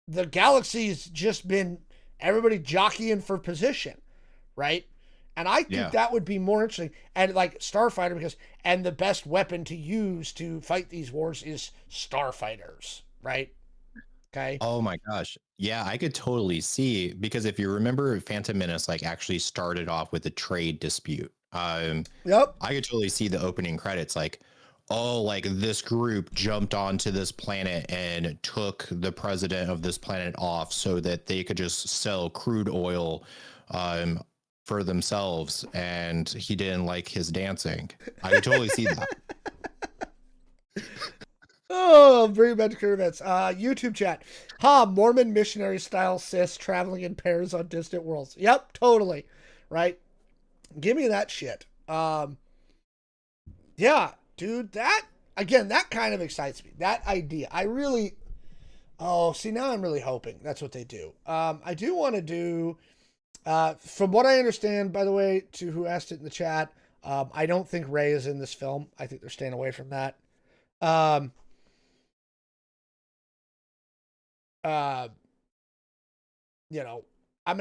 the galaxy's just been everybody jockeying for position, right? And I think that would be more interesting. And like Starfighter, and the best weapon to use to fight these wars is Starfighters, right? Okay. Oh my gosh. Yeah, I could totally see, because if you remember, Phantom Menace like actually started off with a trade dispute. I could totally see the opening credits like, oh, like this group jumped onto this planet and took the president of this planet off so that they could just sell crude oil for themselves, and he didn't like his dancing. I could totally see that. Oh, bring back to current events. YouTube chat. Mormon missionary style cis traveling in pairs on distant worlds. Yep, totally. Right? Give me that shit. Yeah, dude, that kind of excites me. That idea. I really, now I'm really hoping that's what they do. I do want to do, from what I understand, by the way, to who asked it in the chat, I don't think Rey is in this film. I think they're staying away from that. I'm going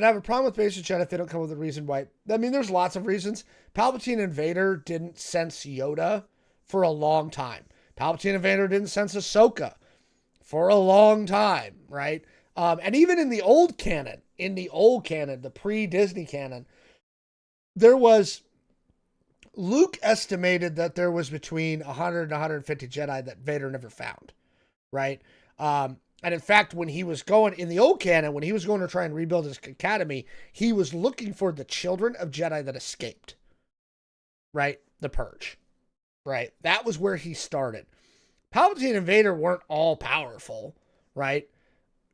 to have a problem with basic chat if they don't come up with a reason why. I mean, there's lots of reasons. Palpatine and Vader didn't sense Yoda for a long time. Palpatine and Vader didn't sense Ahsoka for a long time, right? And even in the old canon, the pre-Disney canon, there was, Luke estimated that there was between 100 and 150 Jedi that Vader never found, right? And in fact, when he was going, in the old canon, when he was going to try and rebuild his academy, he was looking for the children of Jedi that escaped, right? The Purge, right? That was where he started. Palpatine and Vader weren't all powerful, right?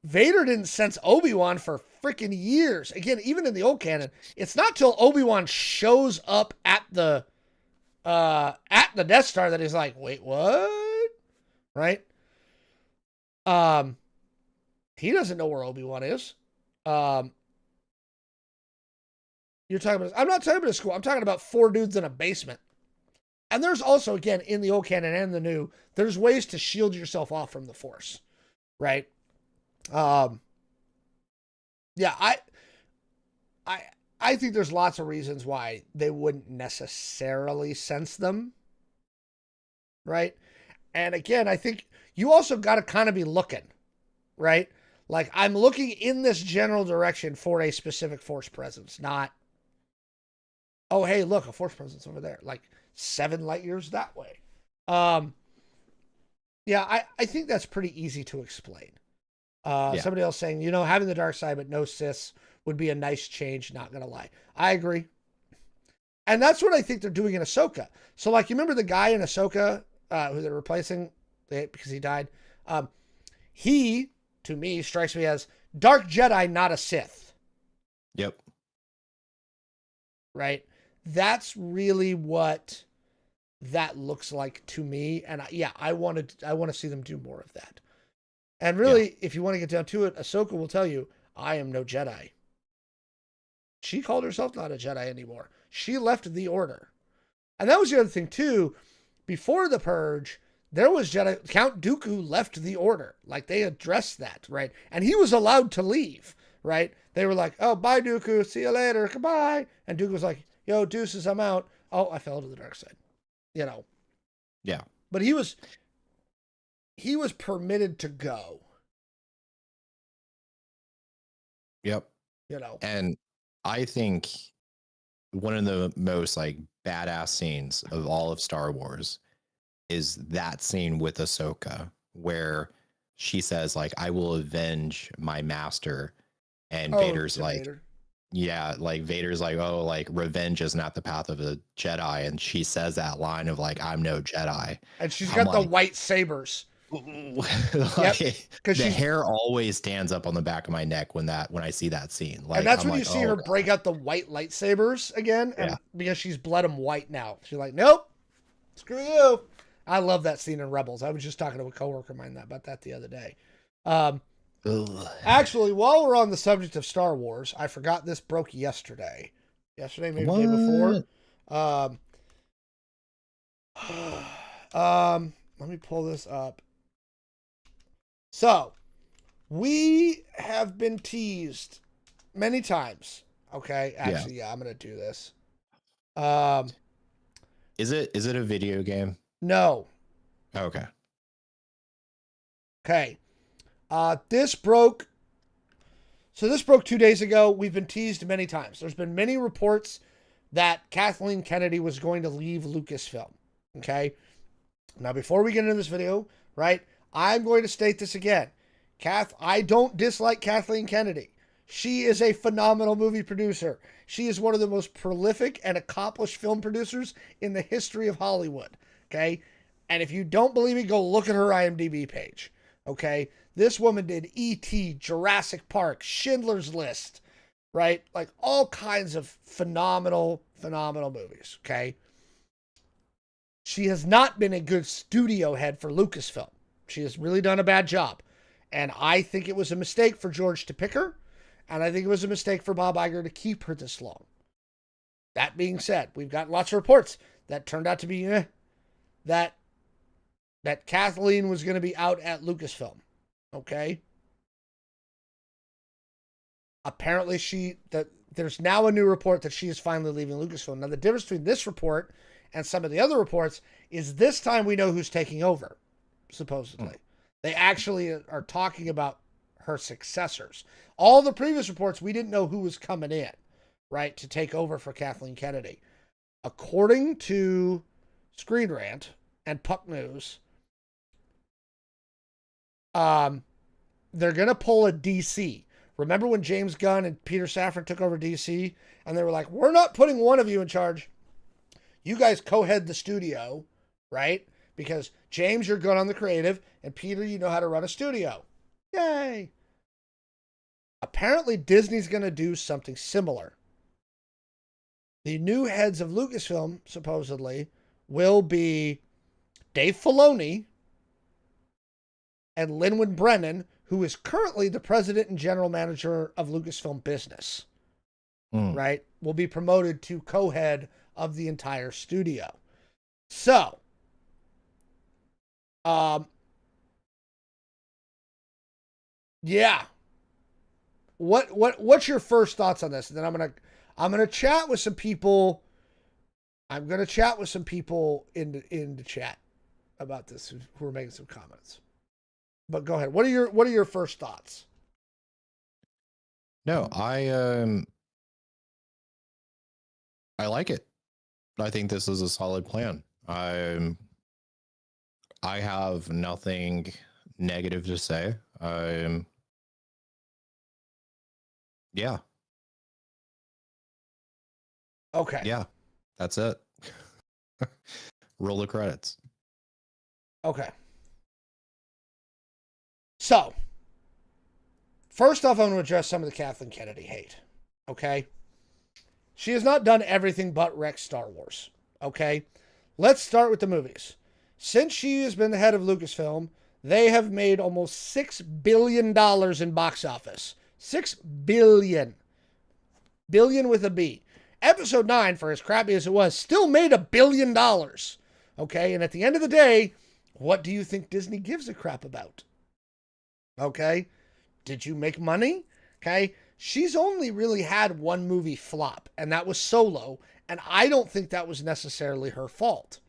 Vader didn't sense Obi-Wan for freaking years. Again, even in the old canon, it's not till Obi-Wan shows up at the Death Star that he's like, wait, what? Right? He doesn't know where Obi-Wan is. You're talking about, I'm not talking about a school. I'm talking about 4 dudes in a basement. And there's also, again, in the old canon and the new, there's ways to shield yourself off from the Force, right? Yeah, I think there's lots of reasons why they wouldn't necessarily sense them, right? And again, I think you also got to kind of be looking, right? Like, I'm looking in this general direction for a specific Force presence, not, oh, hey, look, a Force presence over there, like 7 light years that way. Yeah, I think that's pretty easy to explain. Somebody else saying, having the dark side but no Siths would be a nice change, not gonna lie. I agree. And that's what I think they're doing in Ahsoka. So, like, you remember the guy in Ahsoka who they're replacing because he died? He, to me, strikes me as Dark Jedi, not a Sith. Yep. Right? That's really what that looks like to me. And I want to see them do more of that. And really, if you want to get down to it, Ahsoka will tell you, I am no Jedi. She called herself not a Jedi anymore. She left the Order. And that was the other thing, too. Before the Purge, there was Jedi. Count Dooku left the Order. Like, they addressed that, right? And he was allowed to leave, right? They were like, oh, bye, Dooku. See you later. Goodbye. And Dooku was like, yo, deuces, I'm out. Oh, I fell to the dark side. Yeah. But he was permitted to go. Yep. And I think one of the most like badass scenes of all of Star Wars is that scene with Ahsoka where she says like, I will avenge my master. And Vader's like, Vader. Yeah, like Vader's like, oh, like revenge is not the path of a Jedi. And she says that line of like, I'm no Jedi. And she's got the white sabers. Like, the hair always stands up on the back of my neck when I see that scene. Like, and that's when you see her break out the white lightsabers again, and because she's bled them white now. She's like, nope, screw you. I love that scene in Rebels. I was just talking to a coworker of mine about that the other day. Actually, while we're on the subject of Star Wars, I forgot this broke yesterday. Maybe the day before. Let me pull this up. So, we have been teased many times. Okay, actually, I'm gonna do this. Is it a video game? No. Okay. Okay. This broke 2 days ago. We've been teased many times. There's been many reports that Kathleen Kennedy was going to leave Lucasfilm. Okay. Now, before we get into this video, right, I'm going to state this again. I don't dislike Kathleen Kennedy. She is a phenomenal movie producer. She is one of the most prolific and accomplished film producers in the history of Hollywood. Okay. And if you don't believe me, go look at her IMDb page. Okay. This woman did E.T., Jurassic Park, Schindler's List, right? Like all kinds of phenomenal movies. Okay. She has not been a good studio head for Lucasfilm. She has really done a bad job. And I think it was a mistake for George to pick her. And I think it was a mistake for Bob Iger to keep her this long. That being said, we've got lots of reports that turned out to be that Kathleen was going to be out at Lucasfilm. Okay. Apparently there's now a new report that she is finally leaving Lucasfilm. Now the difference between this report and some of the other reports is this time we know who's taking over, supposedly. They actually are talking about her successors. All the previous reports, we didn't know who was coming in, right, to take over for Kathleen Kennedy. According to Screen Rant and Puck News, they're going to pull a DC. Remember when James Gunn and Peter Safran took over DC? And they were like, we're not putting one of you in charge. You guys co-head the studio, right? Because James, you're good on the creative, and Peter, you know how to run a studio. Yay! Apparently, Disney's going to do something similar. The new heads of Lucasfilm, supposedly, will be Dave Filoni and Lynwood Brennan, who is currently the president and general manager of Lucasfilm Business, right? Will be promoted to co-head of the entire studio. So, yeah. What's your first thoughts on this? And then I'm gonna chat with some people. I'm gonna chat with some people in the chat about this who are making some comments. But go ahead. What are your first thoughts? No, I like it. I think this is a solid plan. I have nothing negative to say. Yeah. Okay. Yeah. That's it. Roll the credits. Okay. So, first off, I'm going to address some of the Kathleen Kennedy hate. Okay? She has not done everything but wreck Star Wars. Okay? Let's start with the movies. Since she has been the head of Lucasfilm, they have made almost $6 billion in box office. $6 billion. Billion with a B. Episode 9, for as crappy as it was, still made $1 billion. Okay? And at the end of the day, what do you think Disney gives a crap about? Okay? Did you make money? Okay? She's only really had one movie flop, and that was Solo, and I don't think that was necessarily her fault.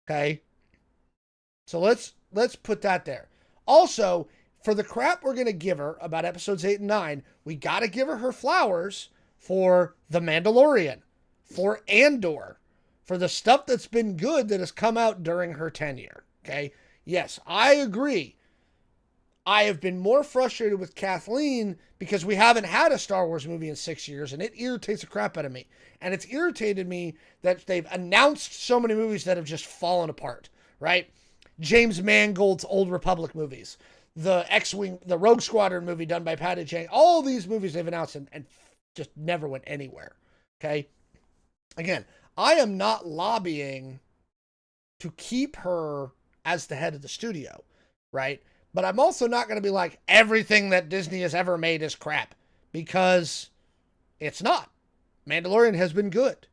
Okay? So let's put that there. Also, for the crap we're going to give her about episodes 8 and 9, we got to give her flowers for The Mandalorian, for Andor, for the stuff that's been good that has come out during her tenure. Okay? Yes, I agree. I have been more frustrated with Kathleen because we haven't had a Star Wars movie in 6 years, and it irritates the crap out of me. And it's irritated me that they've announced so many movies that have just fallen apart, right? James Mangold's Old Republic movies, the X-Wing, the Rogue Squadron movie done by Patty Jenkins, all these movies they've announced and just never went anywhere, okay? Again, I am not lobbying to keep her as the head of the studio, right? But I'm also not going to be like, everything that Disney has ever made is crap, because it's not. Mandalorian has been good.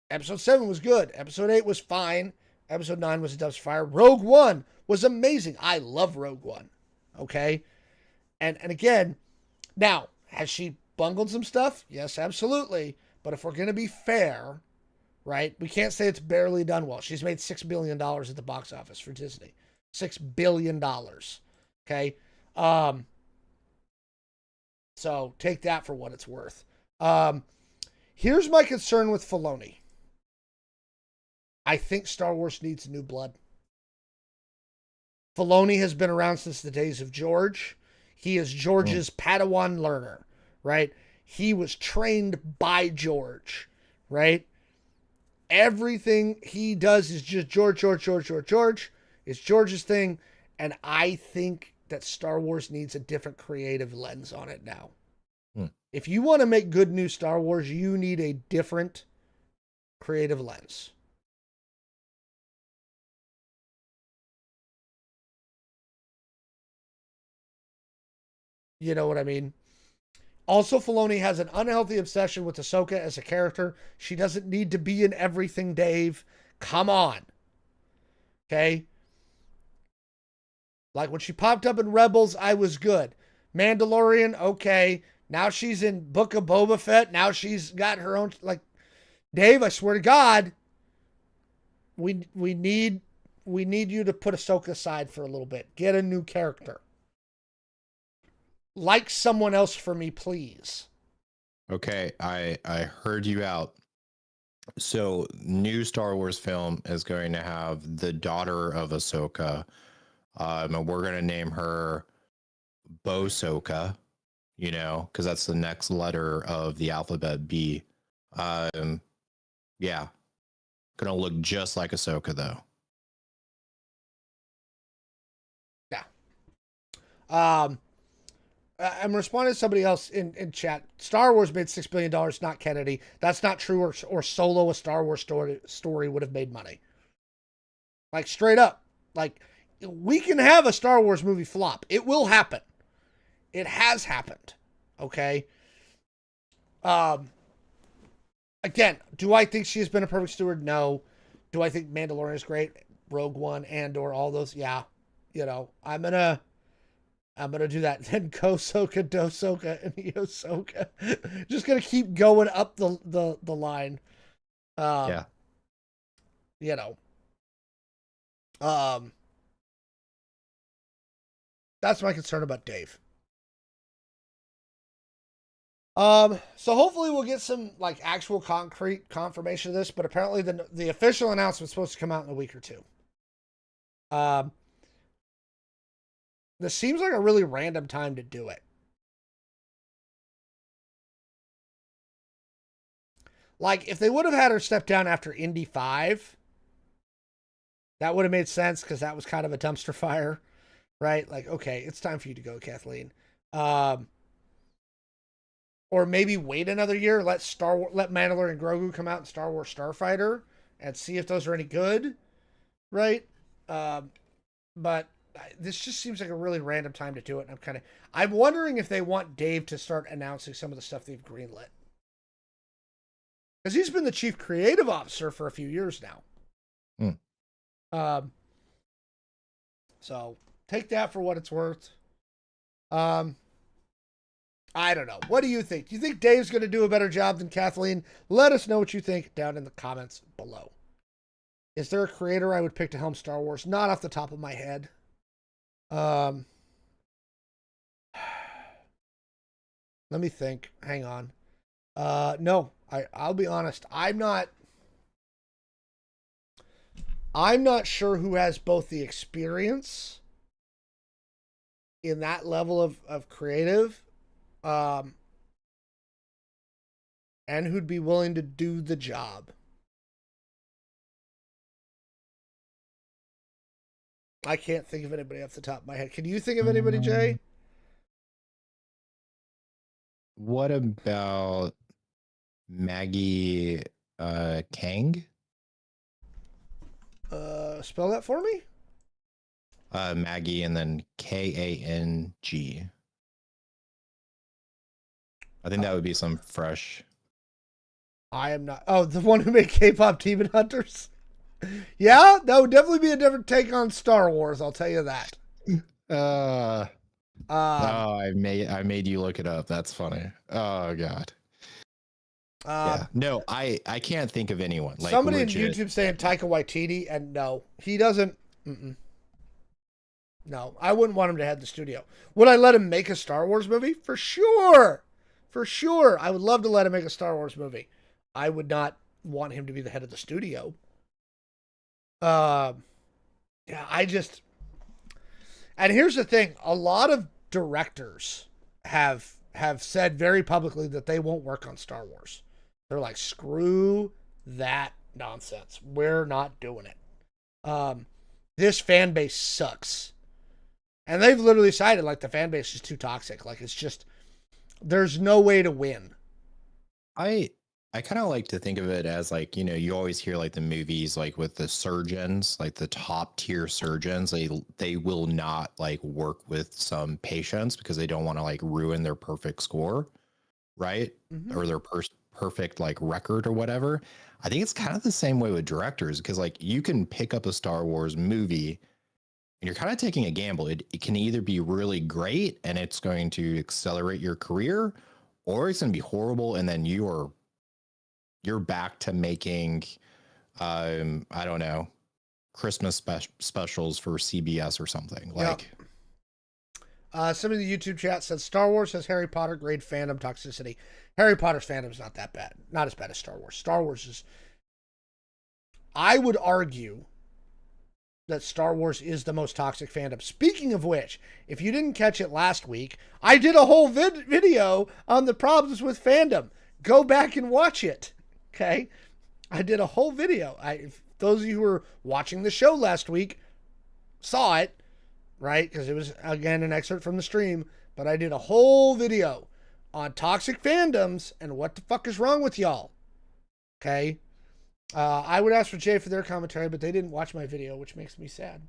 Episode 7 was good. Episode 8 was fine. Episode 9 was a dumpster fire. Rogue One was amazing. I love Rogue One. Okay? And again, now, has she bungled some stuff? Yes, absolutely. But if we're going to be fair, right, we can't say it's barely done well. She's made $6 billion at the box office for Disney. $6 billion. Okay? So take that for what it's worth. Here's my concern with Filoni. I think Star Wars needs new blood. Filoni has been around since the days of George. He is George's Padawan learner, right? He was trained by George, right? Everything he does is just George. It's George's thing, and I think that Star Wars needs a different creative lens on it now. If you want to make good new Star Wars, you need a different creative lens. You know what I mean? Also, Filoni has an unhealthy obsession with Ahsoka as a character. She doesn't need to be in everything, Dave. Come on. Okay? Like when she popped up in Rebels, I was good. Mandalorian, okay. Now she's in Book of Boba Fett. Now she's got her own, like, Dave, I swear to God, we need you to put Ahsoka aside for a little bit. Get a new character. Like someone else for me, please. Okay, I heard you out. So, new Star Wars film is going to have the daughter of Ahsoka. And we're going to name her Bo-Soka, you know, because that's the next letter of the alphabet B. Yeah. gonna look just like Ahsoka, though. Yeah. I'm responding to somebody else in chat. Star Wars made $6 billion, not Kennedy. That's not true, or Solo, a Star Wars story would have made money. Like, straight up. Like, we can have a Star Wars movie flop. It will happen. It has happened. Okay? Again, do I think she has been a perfect steward? No. Do I think Mandalorian is great? Rogue One, Andor, all those? Yeah. You know, I'm gonna do that. Then Go Soka, Do Soka, and Yosoka. Just gonna keep going up the line. Yeah. You know. That's my concern about Dave. So hopefully we'll get some like actual concrete confirmation of this, but apparently the official announcement's supposed to come out in a week or two. This seems like a really random time to do it. Like, if they would have had her step down after Indy 5, that would have made sense because that was kind of a dumpster fire, right? Like, okay, it's time for you to go, Kathleen. Or maybe wait another year, let Mandalorian and Grogu come out in Star Wars Starfighter and see if those are any good, right? But this just seems like a really random time to do it. And I'm wondering if they want Dave to start announcing some of the stuff they've greenlit. Because he's been the chief creative officer for a few years now. So take that for what it's worth. I don't know. What do you think? Do you think Dave's going to do a better job than Kathleen? Let us know what you think down in the comments below. Is there a creator I would pick to helm Star Wars? Not off the top of my head. Let me think. Hang on. No, I'll be honest. I'm not sure who has both the experience in that level of creative, and who'd be willing to do the job. I can't think of anybody off the top of my head. Can you think of anybody, Jay? What about Maggie Kang? Spell that for me? Maggie and then Kang. I think that would be some fresh. I am not. Oh, the one who made K-pop Demon Hunters? Yeah, that would definitely be a different take on Star Wars, I'll tell you that. I made you look it up. That's funny. Oh god. Yeah. No, I can't think of anyone. Like, somebody legit. in YouTube saying Taika Waititi, and no, he doesn't. No, I wouldn't want him to head the studio. Would I let him make a Star Wars movie? For sure. For sure. I would love to let him make a Star Wars movie. I would not want him to be the head of the studio. Yeah, and here's the thing. A lot of directors have said very publicly that they won't work on Star Wars. They're like, screw that nonsense. We're not doing it. This fan base sucks. And they've literally cited, like, the fan base is too toxic. Like, it's just, there's no way to win. I kind of like to think of it as, like, you know, you always hear like the movies, like with the surgeons, like the top tier surgeons, they will not like work with some patients because they don't want to like ruin their perfect score, right? Or their perfect like record or whatever. I think it's kind of the same way with directors, because like you can pick up a Star Wars movie and you're kind of taking a gamble. It can either be really great and it's going to accelerate your career, or it's going to be horrible and then you're back to making, I don't know, Christmas specials for CBS or something. Like, some of the YouTube chat says Star Wars has Harry Potter grade fandom toxicity. Harry Potter's fandom is not that bad. Not as bad as Star Wars. Star Wars is, I would argue that Star Wars is the most toxic fandom. Speaking of which, if you didn't catch it last week, I did a whole video on the problems with fandom. Go back and watch it. Okay. I did a whole video. Those of you who were watching the show last week saw it, right? Because it was, again, an excerpt from the stream. But I did a whole video on toxic fandoms and what the fuck is wrong with y'all. Okay? I would ask for Jay for their commentary, but they didn't watch my video, which makes me sad.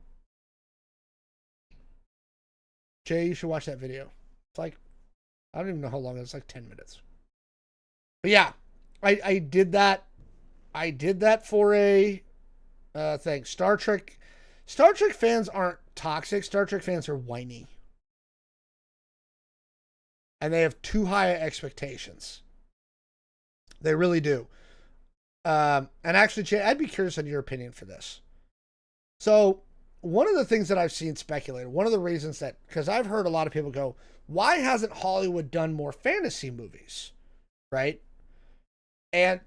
Jay, you should watch that video. It's like, I don't even know how long it is. It's like 10 minutes. But yeah, I did that. I did that for a thing. Star Trek fans aren't toxic. Star Trek fans are whiny. And they have too high expectations. They really do. And actually, Jay, I'd be curious on your opinion for this. So, one of the things that I've seen speculated, one of the reasons that, because I've heard a lot of people go, why hasn't Hollywood done more fantasy movies? Right? And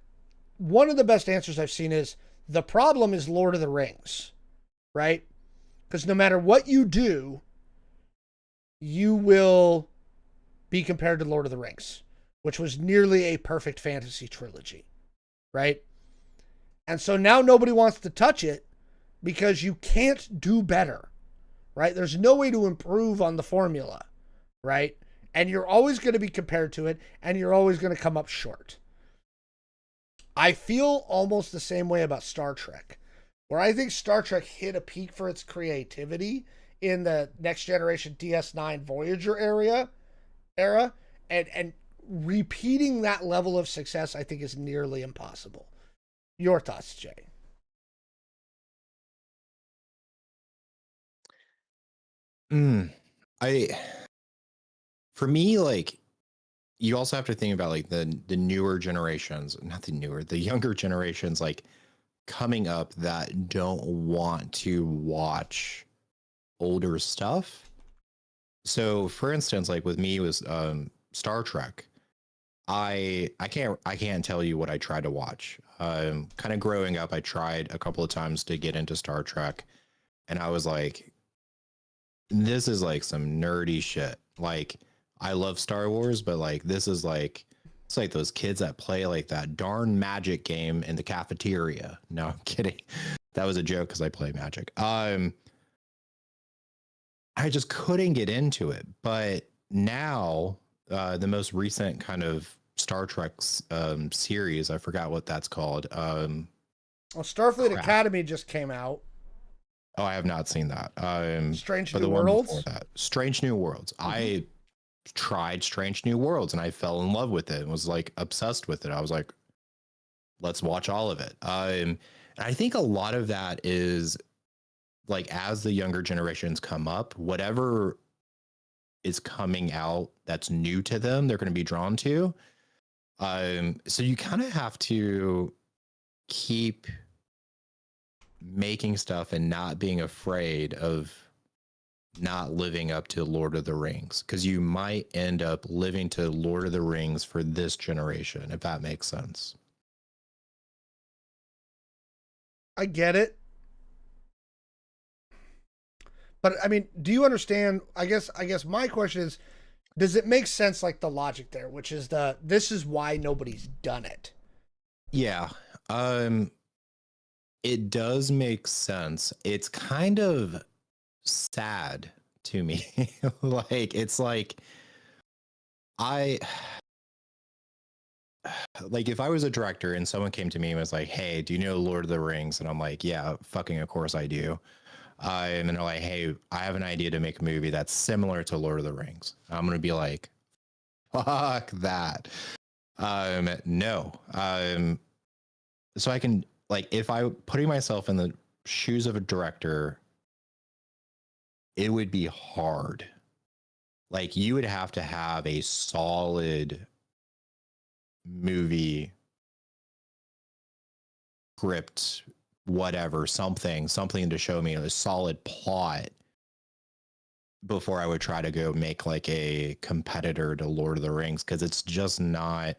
one of the best answers I've seen is, the problem is Lord of the Rings. Right? Because no matter what you do, you will be compared to Lord of the Rings, which was nearly a perfect fantasy trilogy. Right? And so now nobody wants to touch it because you can't do better. Right? There's no way to improve on the formula. Right? And you're always going to be compared to it, and you're always going to come up short. I feel almost the same way about Star Trek, where I think Star Trek hit a peak for its creativity in the Next Generation DS9 Voyager era, and repeating that level of success, I think, is nearly impossible. Your thoughts, Jay? For me, like, you also have to think about like the newer generations, not the newer, the younger generations, like coming up that don't want to watch older stuff. So, for instance, like with me was Star Trek. I can't tell you what I tried to watch. Kind of growing up, I tried a couple of times to get into Star Trek, and I was like, this is like some nerdy shit. Like, I love Star Wars, but like this is like, it's like those kids that play like that darn Magic game in the cafeteria. No, I'm kidding. That was a joke because I play Magic. I just couldn't get into it. But now, the most recent kind of Star Trek series, I forgot what that's called. Well, Starfleet Academy just came out. Oh, I have not seen that. Strange New Worlds. Strange New Worlds. Mm-hmm. I tried Strange New Worlds and I fell in love with it and was like obsessed with it. I was like, let's watch all of it. And I think a lot of that is like, as the younger generations come up, whatever is coming out that's new to them, they're going to be drawn to. So you kind of have to keep making stuff and not being afraid of not living up to Lord of the Rings, because you might end up living to Lord of the Rings for this generation, if that makes sense. I get it. But I mean, do you understand? I guess my question is, does it make sense, like the logic there, which is this is why nobody's done it? Yeah. It does make sense. It's kind of sad to me. Like, it's like, like if I was a director and someone came to me and was like, hey, do you know Lord of the Rings? And I'm like, yeah, fucking of course I do. And they're like, hey, I have an idea to make a movie that's similar to Lord of the Rings. I'm going to be like, fuck that. No. So I can, like, if I putting myself in the shoes of a director, it would be hard. Like, you would have to have a solid movie script, whatever, something to show me a solid plot before I would try to go make like a competitor to Lord of the Rings, because it's just not.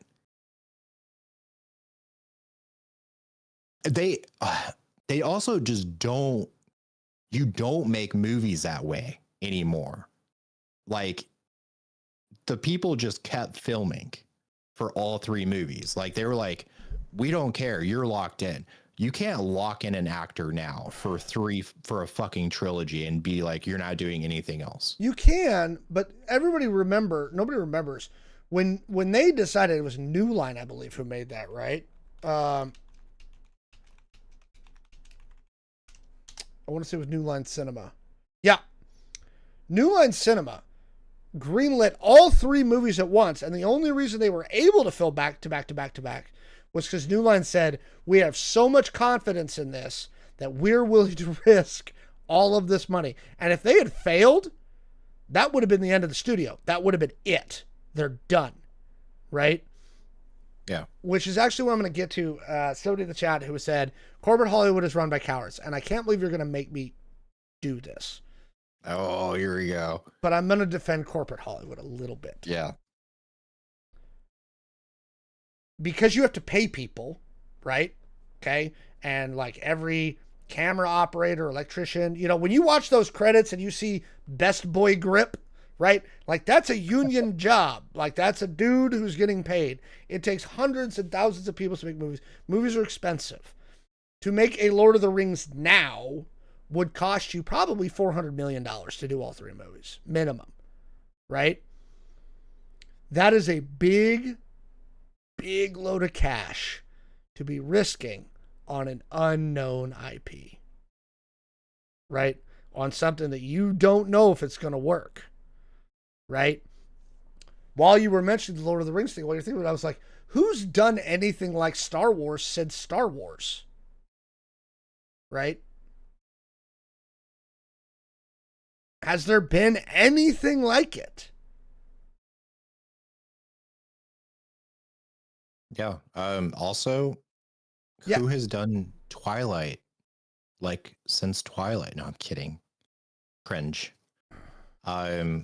They also just don't. You don't make movies that way anymore. Like, the people just kept filming for all three movies. Like, they were like, we don't care. You're locked in. You can't lock in an actor now for a fucking trilogy and be like, you're not doing anything else. You can, but nobody remembers when they decided, it was New Line, I believe, who made that, right? I want to say it was New Line Cinema. Yeah. New Line Cinema greenlit all 3 movies at once, and the only reason they were able to fill back to back was because New Line said, we have so much confidence in this that we're willing to risk all of this money. And if they had failed, that would have been the end of the studio. That would have been it. They're done. Right? Yeah. Which is actually what I'm going to get to. Somebody in the chat who said, corporate Hollywood is run by cowards. And I can't believe you're going to make me do this. Oh, here we go. But I'm going to defend corporate Hollywood a little bit. Yeah. Because you have to pay people, right? Okay. And like every camera operator, electrician, you know, when you watch those credits and you see best boy grip, right? Like that's a union job. Like that's a dude who's getting paid. It takes hundreds and thousands of people to make movies. Movies are expensive. To make a Lord of the Rings now would cost you probably $400 million to do all 3 movies, minimum, right? That is a big load of cash to be risking on an unknown IP, right? On something that you don't know if it's going to work, right? While you were mentioning the Lord of the Rings thing, while you're thinking about it, I was like, who's done anything like Star Wars since Star Wars? Right? Has there been anything like it? Yeah. Also, who has done Twilight like since Twilight? No, I'm kidding. Cringe. No,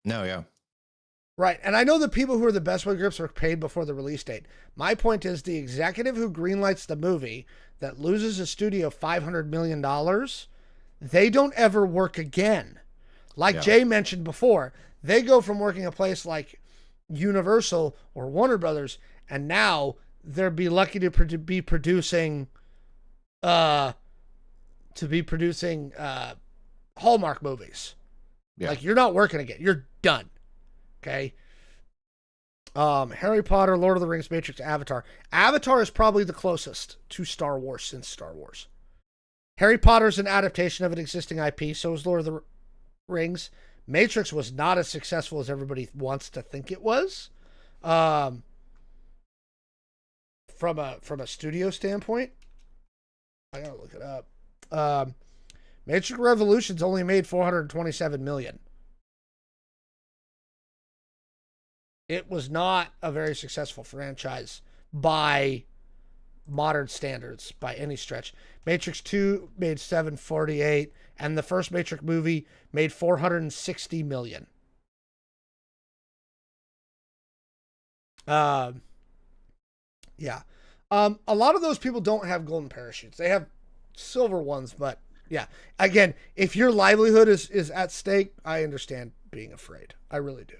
yeah. Right. And I know the people who are the best boy grips are paid before the release date. My point is the executive who greenlights the movie that loses a studio $500 million, they don't ever work again. Like Jay mentioned before, they go from working a place like Universal or Warner Brothers, and now they'll be lucky to be producing Hallmark movies. Yeah. Like you're not working again. You're done. Okay. Harry Potter, Lord of the Rings, Matrix, Avatar. Avatar is probably the closest to Star Wars since Star Wars. Harry Potter is an adaptation of an existing IP, so is Lord of the Rings. Matrix was not as successful as everybody wants to think it was. From a studio standpoint, I gotta look it up. Matrix Revolutions only made $427 million. It was not a very successful franchise by modern standards by any stretch. Matrix 2 made $748, and the first Matrix movie made $460 million. Yeah. A lot of those people don't have golden parachutes. They have silver ones, but yeah. Again, if your livelihood is at stake, I understand being afraid. I really do.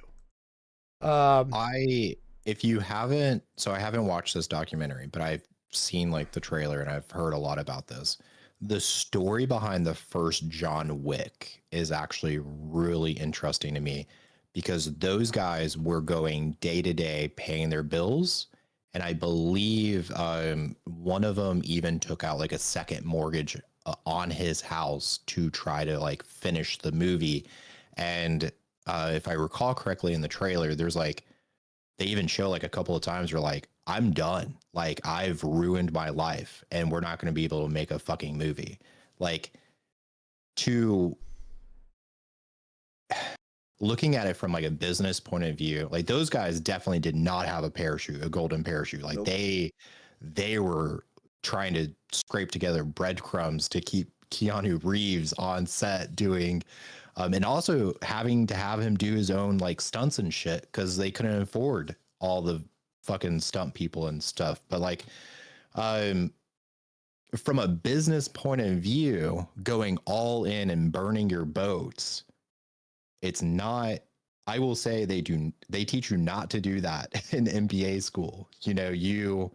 If you haven't, so I haven't watched this documentary, but I've seen like the trailer and I've heard a lot about this. The story behind the first John Wick is actually really interesting to me because those guys were going day to day paying their bills. And I believe one of them even took out like a second mortgage on his house to try to like finish the movie. And if I recall correctly in the trailer, there's like, they even show like a couple of times where like, I'm done. Like I've ruined my life and we're not going to be able to make a fucking movie. Like to looking at it from like a business point of view, like those guys definitely did not have a parachute, a golden parachute. Like they were trying to scrape together breadcrumbs to keep Keanu Reeves on set doing, and also having to have him do his own like stunts and shit because they couldn't afford all the fucking stunt people and stuff. But like, from a business point of view, going all in and burning your boats, it's not, I will say they teach you not to do that in MBA school. You know,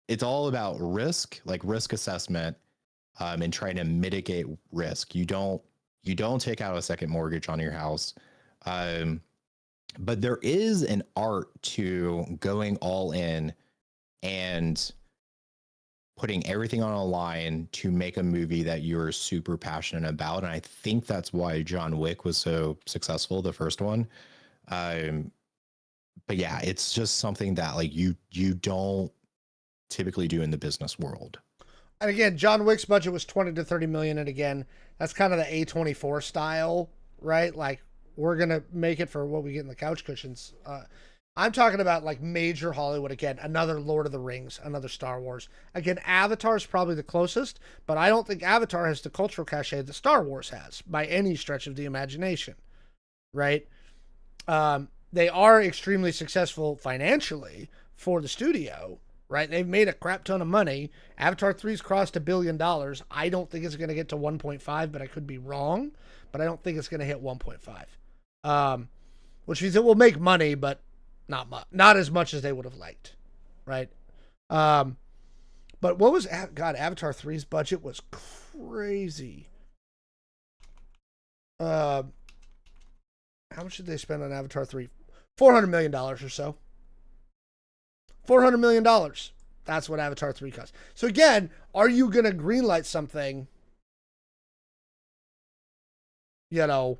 it's all about risk, like risk assessment, and trying to mitigate risk. You don't take out a second mortgage on your house. But there is an art to going all in and putting everything on a line to make a movie that you're super passionate about. And I think that's why John Wick was so successful, the first one. But yeah, it's just something that like you don't typically do in the business world. And again, John Wick's budget was 20 to 30 million. And again, that's kind of the A24 style, right? Like, we're going to make it for what we get in the couch cushions. I'm talking about like major Hollywood. Again, another Lord of the Rings, another Star Wars. Again, Avatar is probably the closest, but I don't think Avatar has the cultural cachet that Star Wars has by any stretch of the imagination, right? They are extremely successful financially for the studio, right? They've made a crap ton of money. Avatar 3's crossed $1 billion. I don't think it's going to get to 1.5, but I could be wrong. But I don't think it's going to hit 1.5, which means it will make money, but not as much as they would have liked, right? But what was Avatar 3's budget was crazy. How much did they spend on Avatar 3? $400 million or so. $400 million. That's what Avatar 3 cost. So again, are you going to greenlight something, you know,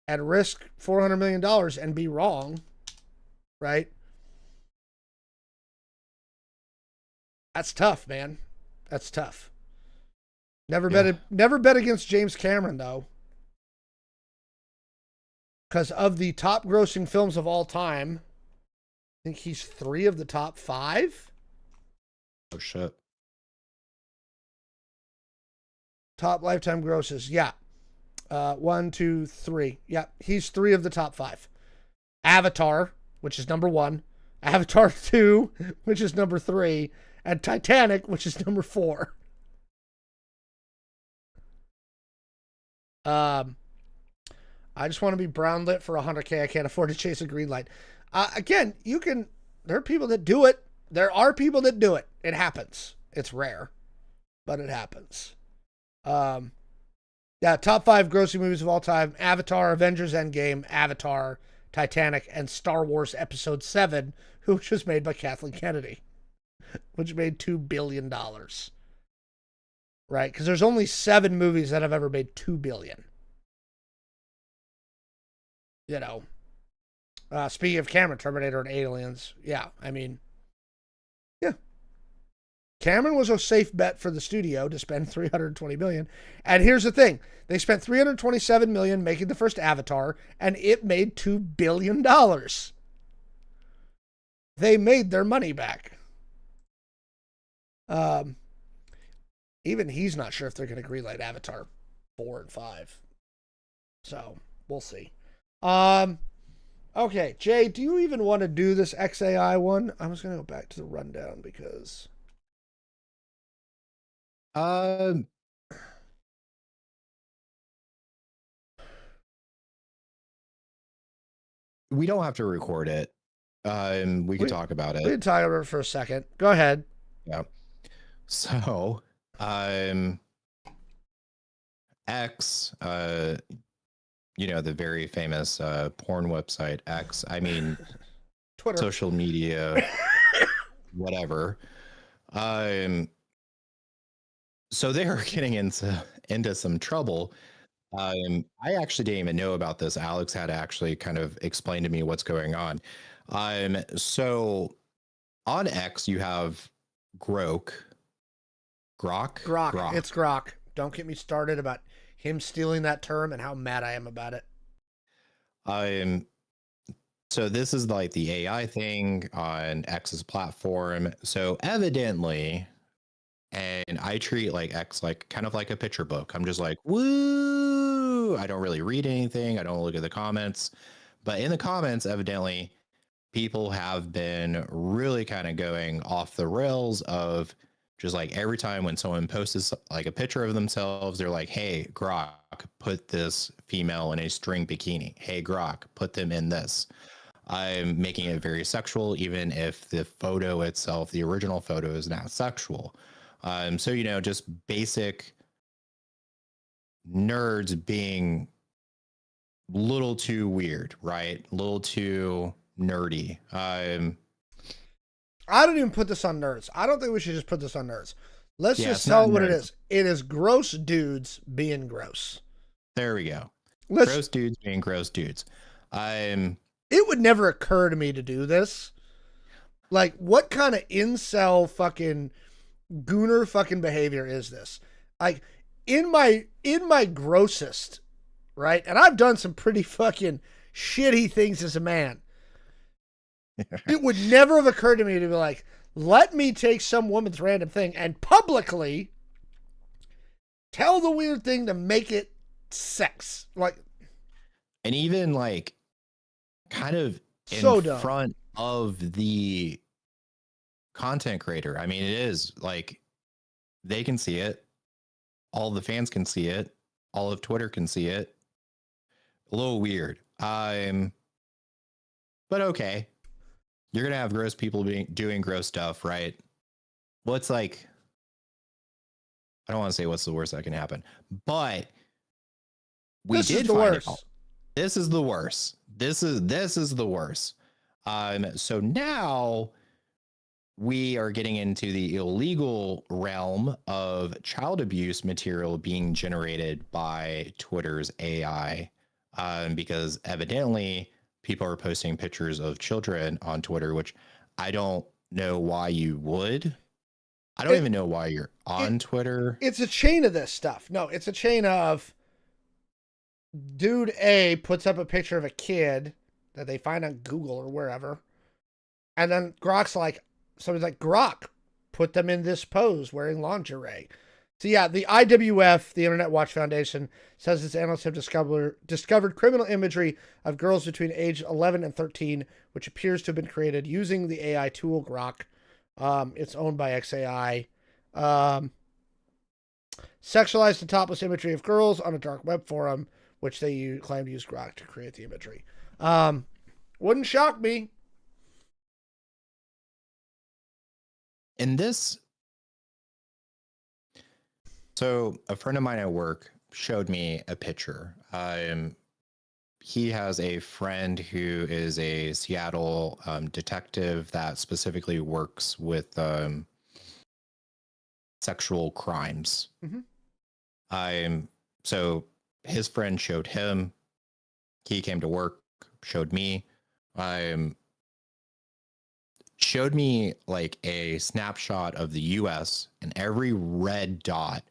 and risk $400 million and be wrong, right? That's tough, man. That's tough. Never bet against James Cameron, though. Because of the top grossing films of all time, I think he's 3 of the top 5. Oh, shit. Top lifetime grosses. Yeah. 1, 2, 3. Yeah. He's 3 of the top 5. Avatar, which is number 1. Avatar 2, which is number 3. And Titanic, which is number 4. I just want to be brown lit for $100K. I can't afford to chase a green light. Again, there are people that do it. There are people that do it. It happens. It's rare, but it happens. Yeah, top 5 grossing movies of all time: Avatar, Avengers Endgame, Avatar, Titanic, and Star Wars Episode 7, which was made by Kathleen Kennedy, which made $2 billion. Right? Because there's only 7 movies that have ever made $2 billion. You know, speaking of Cameron, Terminator and Aliens. Yeah, I mean, yeah. Cameron was a safe bet for the studio to spend $320 million. And here's the thing. They spent $327 million making the first Avatar, and it made $2 billion. They made their money back. Even he's not sure if they're going to greenlight Avatar 4 and 5. So, we'll see. Okay, Jay, do you even want to do this XAI one? I was going to go back to the rundown because... we don't have to record it. We can talk about it. We can talk about it for a second. Go ahead. Yeah. So, X, you know, the very famous porn website X. I mean, Twitter, social media, whatever. So they are getting into some trouble. I actually didn't even know about this. Alex had to actually kind of explain to me what's going on. So on X, you have Grok. It's Grok. Don't get me started about him stealing that term and how mad I am about it. So this is like the AI thing on X's platform. So evidently, and I treat like X like kind of like a picture book. I'm just like, woo! I don't really read anything. I don't look at the comments. But in the comments, evidently, people have been really kind of going off the rails of Just like every time when someone posts like a picture of themselves, they're like, hey, Grok, put this female in a string bikini. Hey, Grok, put them in this. I'm making it very sexual, even if the photo itself, the original photo, is not sexual. So, you know, just basic nerds being a little too weird, right? A little too nerdy. I don't even put this on nerds. I don't think we should just put this on nerds. Let's just tell it what it is. It is gross dudes being gross. There we go. Gross dudes being gross dudes. It would never occur to me to do this. Like, what kind of incel fucking gooner fucking behavior is this? Like, in my grossest, right? And I've done some pretty fucking shitty things as a man. It would never have occurred to me to be like, let me take some woman's random thing and publicly tell the weird thing to make it sex. Like, and even like kind of in front of the content creator. I mean, it is like they can see it. All the fans can see it. All of Twitter can see it. A little weird. But okay. You're gonna have gross people doing gross stuff, right? What's like, I don't want to say what's the worst that can happen, but we did find it. This is the worst. This is the worst. So now we are getting into the illegal realm of child abuse material being generated by Twitter's AI, because evidently people are posting pictures of children on Twitter, which I don't know why you would. I don't even know why you're on Twitter. It's a chain of this stuff. No, it's a chain of dude A puts up a picture of a kid that they find on Google or wherever. And then Grok's like, somebody's like, Grok, put them in this pose wearing lingerie. So yeah, the IWF, the Internet Watch Foundation, says its analysts have discovered criminal imagery of girls between age 11 and 13, which appears to have been created using the AI tool Grok. It's owned by XAI. Sexualized and topless imagery of girls on a dark web forum, which they claim to use Grok to create the imagery. Wouldn't shock me. In this, so a friend of mine at work showed me a picture. He has a friend who is a Seattle detective that specifically works with sexual crimes. Mm-hmm. So his friend showed him. He came to work, showed me. Showed me like a snapshot of the US, and every red dot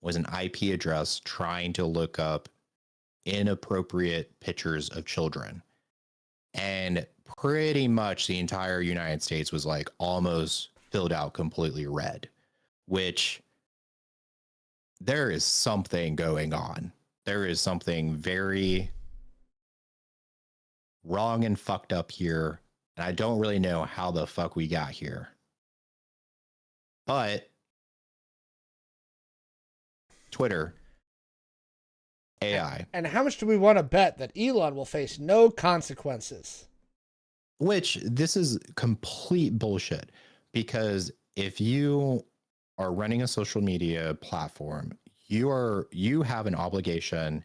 was an IP address trying to look up inappropriate pictures of children. And pretty much the entire United States was like almost filled out completely red, which there is something going on. There is something very wrong and fucked up here. And I don't really know how the fuck we got here. But Twitter, AI. And how much do we want to bet that Elon will face no consequences? Which this is complete bullshit. Because if you are running a social media platform, you have an obligation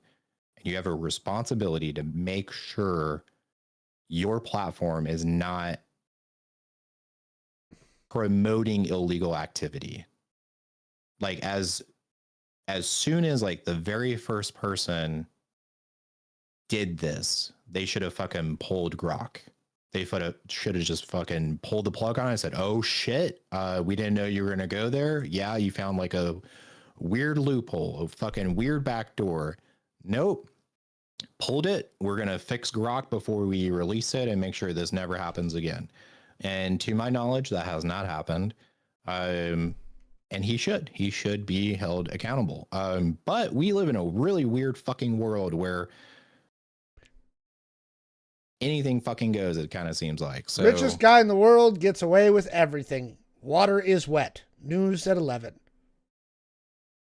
and you have a responsibility to make sure your platform is not promoting illegal activity. Like as soon as like the very first person did this, they should have fucking pulled Grok. They should have just fucking pulled the plug on it and said, oh shit, we didn't know you were gonna go there. Yeah, you found like a weird loophole, a fucking weird backdoor. Nope. Pulled it. We're going to fix Grok before we release it and make sure this never happens again. And to my knowledge, that has not happened. And he should be held accountable. But we live in a really weird fucking world where anything fucking goes, it kind of seems like. So richest guy in the world gets away with everything. Water is wet. News at 11.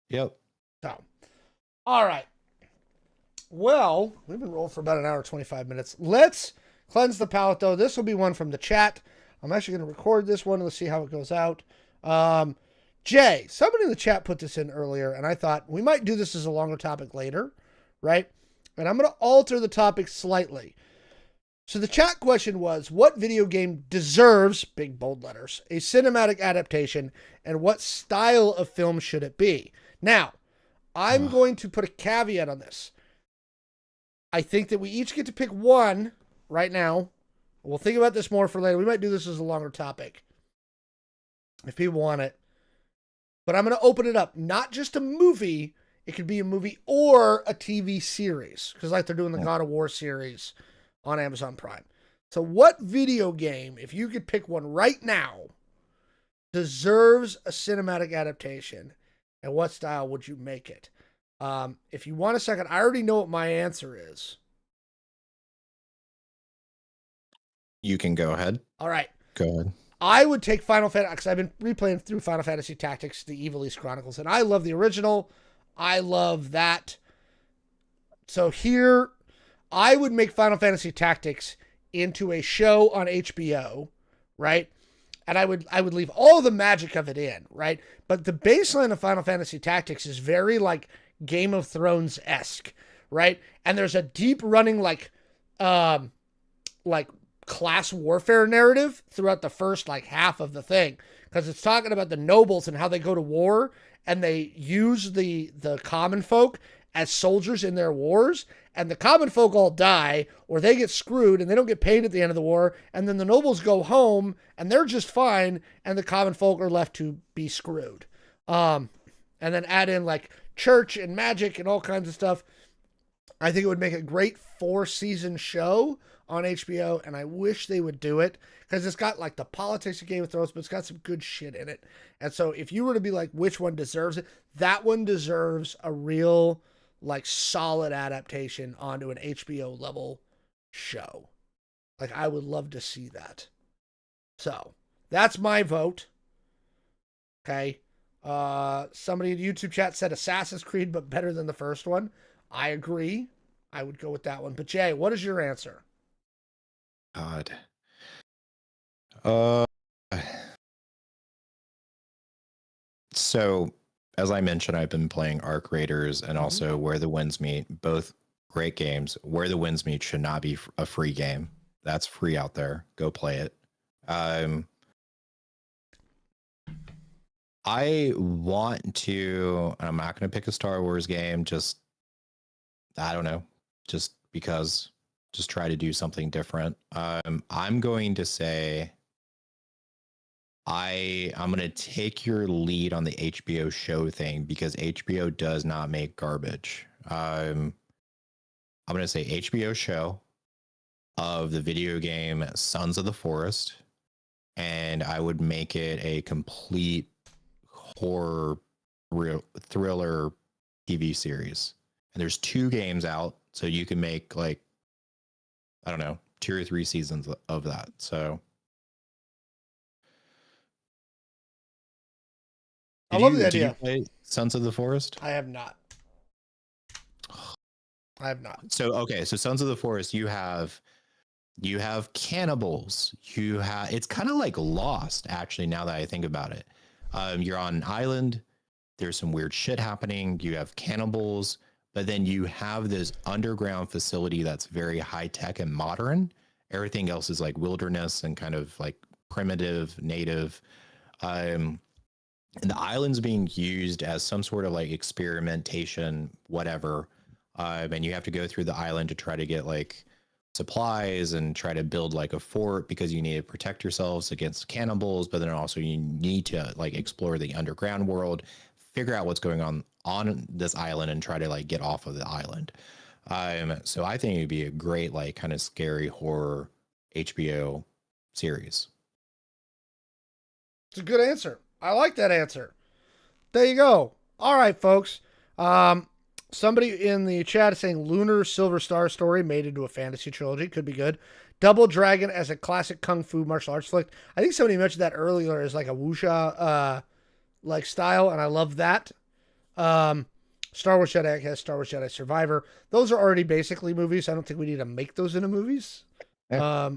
Yep. So, all right. Well, we've been rolling for about an hour, 25 minutes. Let's cleanse the palate, though. This will be one from the chat. I'm actually going to record this one. Let's see how it goes out. Jay, somebody in the chat put this in earlier, and I thought we might do this as a longer topic later, right? And I'm going to alter the topic slightly. So the chat question was, what video game deserves, big bold letters, a cinematic adaptation, and what style of film should it be? Now, I'm going to put a caveat on this. I think that we each get to pick one right now. We'll think about this more for later. We might do this as a longer topic if people want it. But I'm going to open it up. Not just a movie. It could be a movie or a TV series. Because like they're doing the God of War series on Amazon Prime. So what video game, if you could pick one right now, deserves a cinematic adaptation? And what style would you make it? If you want a second, I already know what my answer is. You can go ahead. All right. Go ahead. I would take Final Fantasy, because I've been replaying through Final Fantasy Tactics, the Evil East Chronicles, and I love the original. I love that. So here, I would make Final Fantasy Tactics into a show on HBO, right? And I would leave all the magic of it in, right? But the baseline of Final Fantasy Tactics is very like Game of Thrones-esque, right? And there's a deep running like class warfare narrative throughout the first like half of the thing, because it's talking about the nobles and how they go to war and they use the common folk as soldiers in their wars, and the common folk all die or they get screwed and they don't get paid at the end of the war, and then the nobles go home and they're just fine and the common folk are left to be screwed. And then add in like church and magic and all kinds of stuff. I think it would make a great 4-season show on HBO, and I wish they would do it, because it's got like the politics of Game of Thrones, but it's got some good shit in it. And so if you were to be like, which one deserves it, that one deserves a real like solid adaptation onto an HBO level show. Like, I would love to see that. So that's my vote. Okay. Somebody in the YouTube chat said Assassin's Creed, but better than the first one. I agree. I would go with that one. But Jay, what is your answer? God. So, as I mentioned, I've been playing Arc Raiders and also Where the Winds Meet. Both great games. Where the Winds Meet should not be a free game. That's free out there. Go play it. I want to, I'm not going to pick a Star Wars game, just, I don't know, just because, just try to do something different. I'm going to say, I'm going to take your lead on the HBO show thing, because HBO does not make garbage. I'm going to say HBO show of the video game Sons of the Forest, and I would make it a complete horror thriller TV series. And there's 2 games out, so you can make like, I don't know, 2 or 3 seasons of that. So I love the idea. Did you play Sons of the Forest? I have not. So okay, so Sons of the Forest, you have cannibals. It's kind of like Lost, actually, now that I think about it. You're on an island. There's some weird shit happening. You have cannibals, but then you have this underground facility that's very high tech and modern. Everything else is like wilderness and kind of like primitive, native. And the island's being used as some sort of like experimentation, whatever. And you have to go through the island to try to get like supplies and try to build like a fort, because you need to protect yourselves against cannibals, but then also you need to like explore the underground world, figure out what's going on this island, and try to like get off of the island. So I think it'd be a great like kind of scary horror HBO series. It's a good answer. I like that answer. There you go. All right, folks. Somebody in the chat is saying Lunar Silver Star story made into a fantasy trilogy. Could be good. Double Dragon as a classic kung fu martial arts flick. I think somebody mentioned that earlier as like a wuxia like style, and I love that. Star Wars Jedi has Star Wars Jedi Survivor. Those are already basically movies. I don't think we need to make those into movies. Yeah.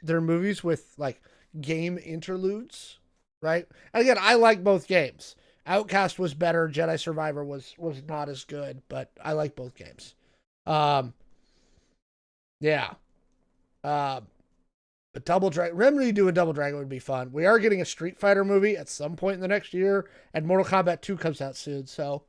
They're movies with like game interludes, right? And again, I like both games. Outcast was better. Jedi Survivor was not as good, but I like both games. Yeah. But Double Dragon, Remedy doing Double Dragon would be fun. We are getting a Street Fighter movie at some point in the next year, and Mortal Kombat 2 comes out soon, so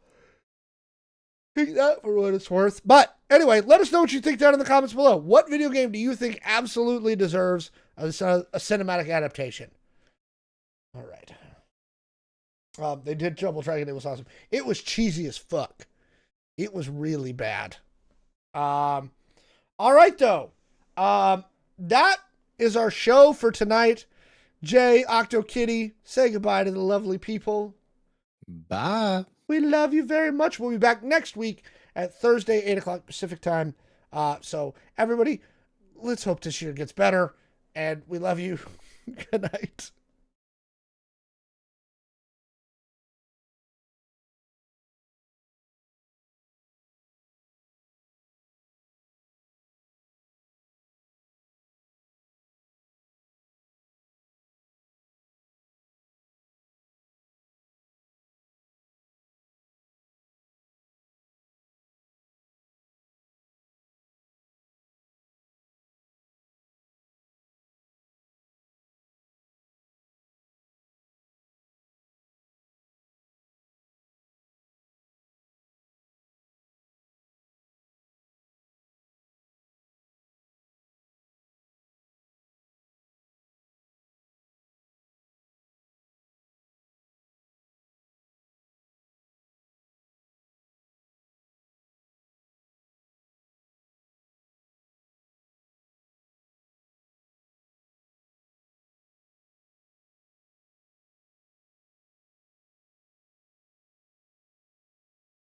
take that for what it's worth. But anyway, let us know what you think down in the comments below. What video game do you think absolutely deserves a cinematic adaptation? All right. They did Double Dragon. It was awesome. It was cheesy as fuck. It was really bad. All right, though. That is our show for tonight. Jay, OctoKitty, say goodbye to the lovely people. Bye. We love you very much. We'll be back next week at Thursday, 8 o'clock Pacific time. So everybody, let's hope this year gets better. And we love you. Good night.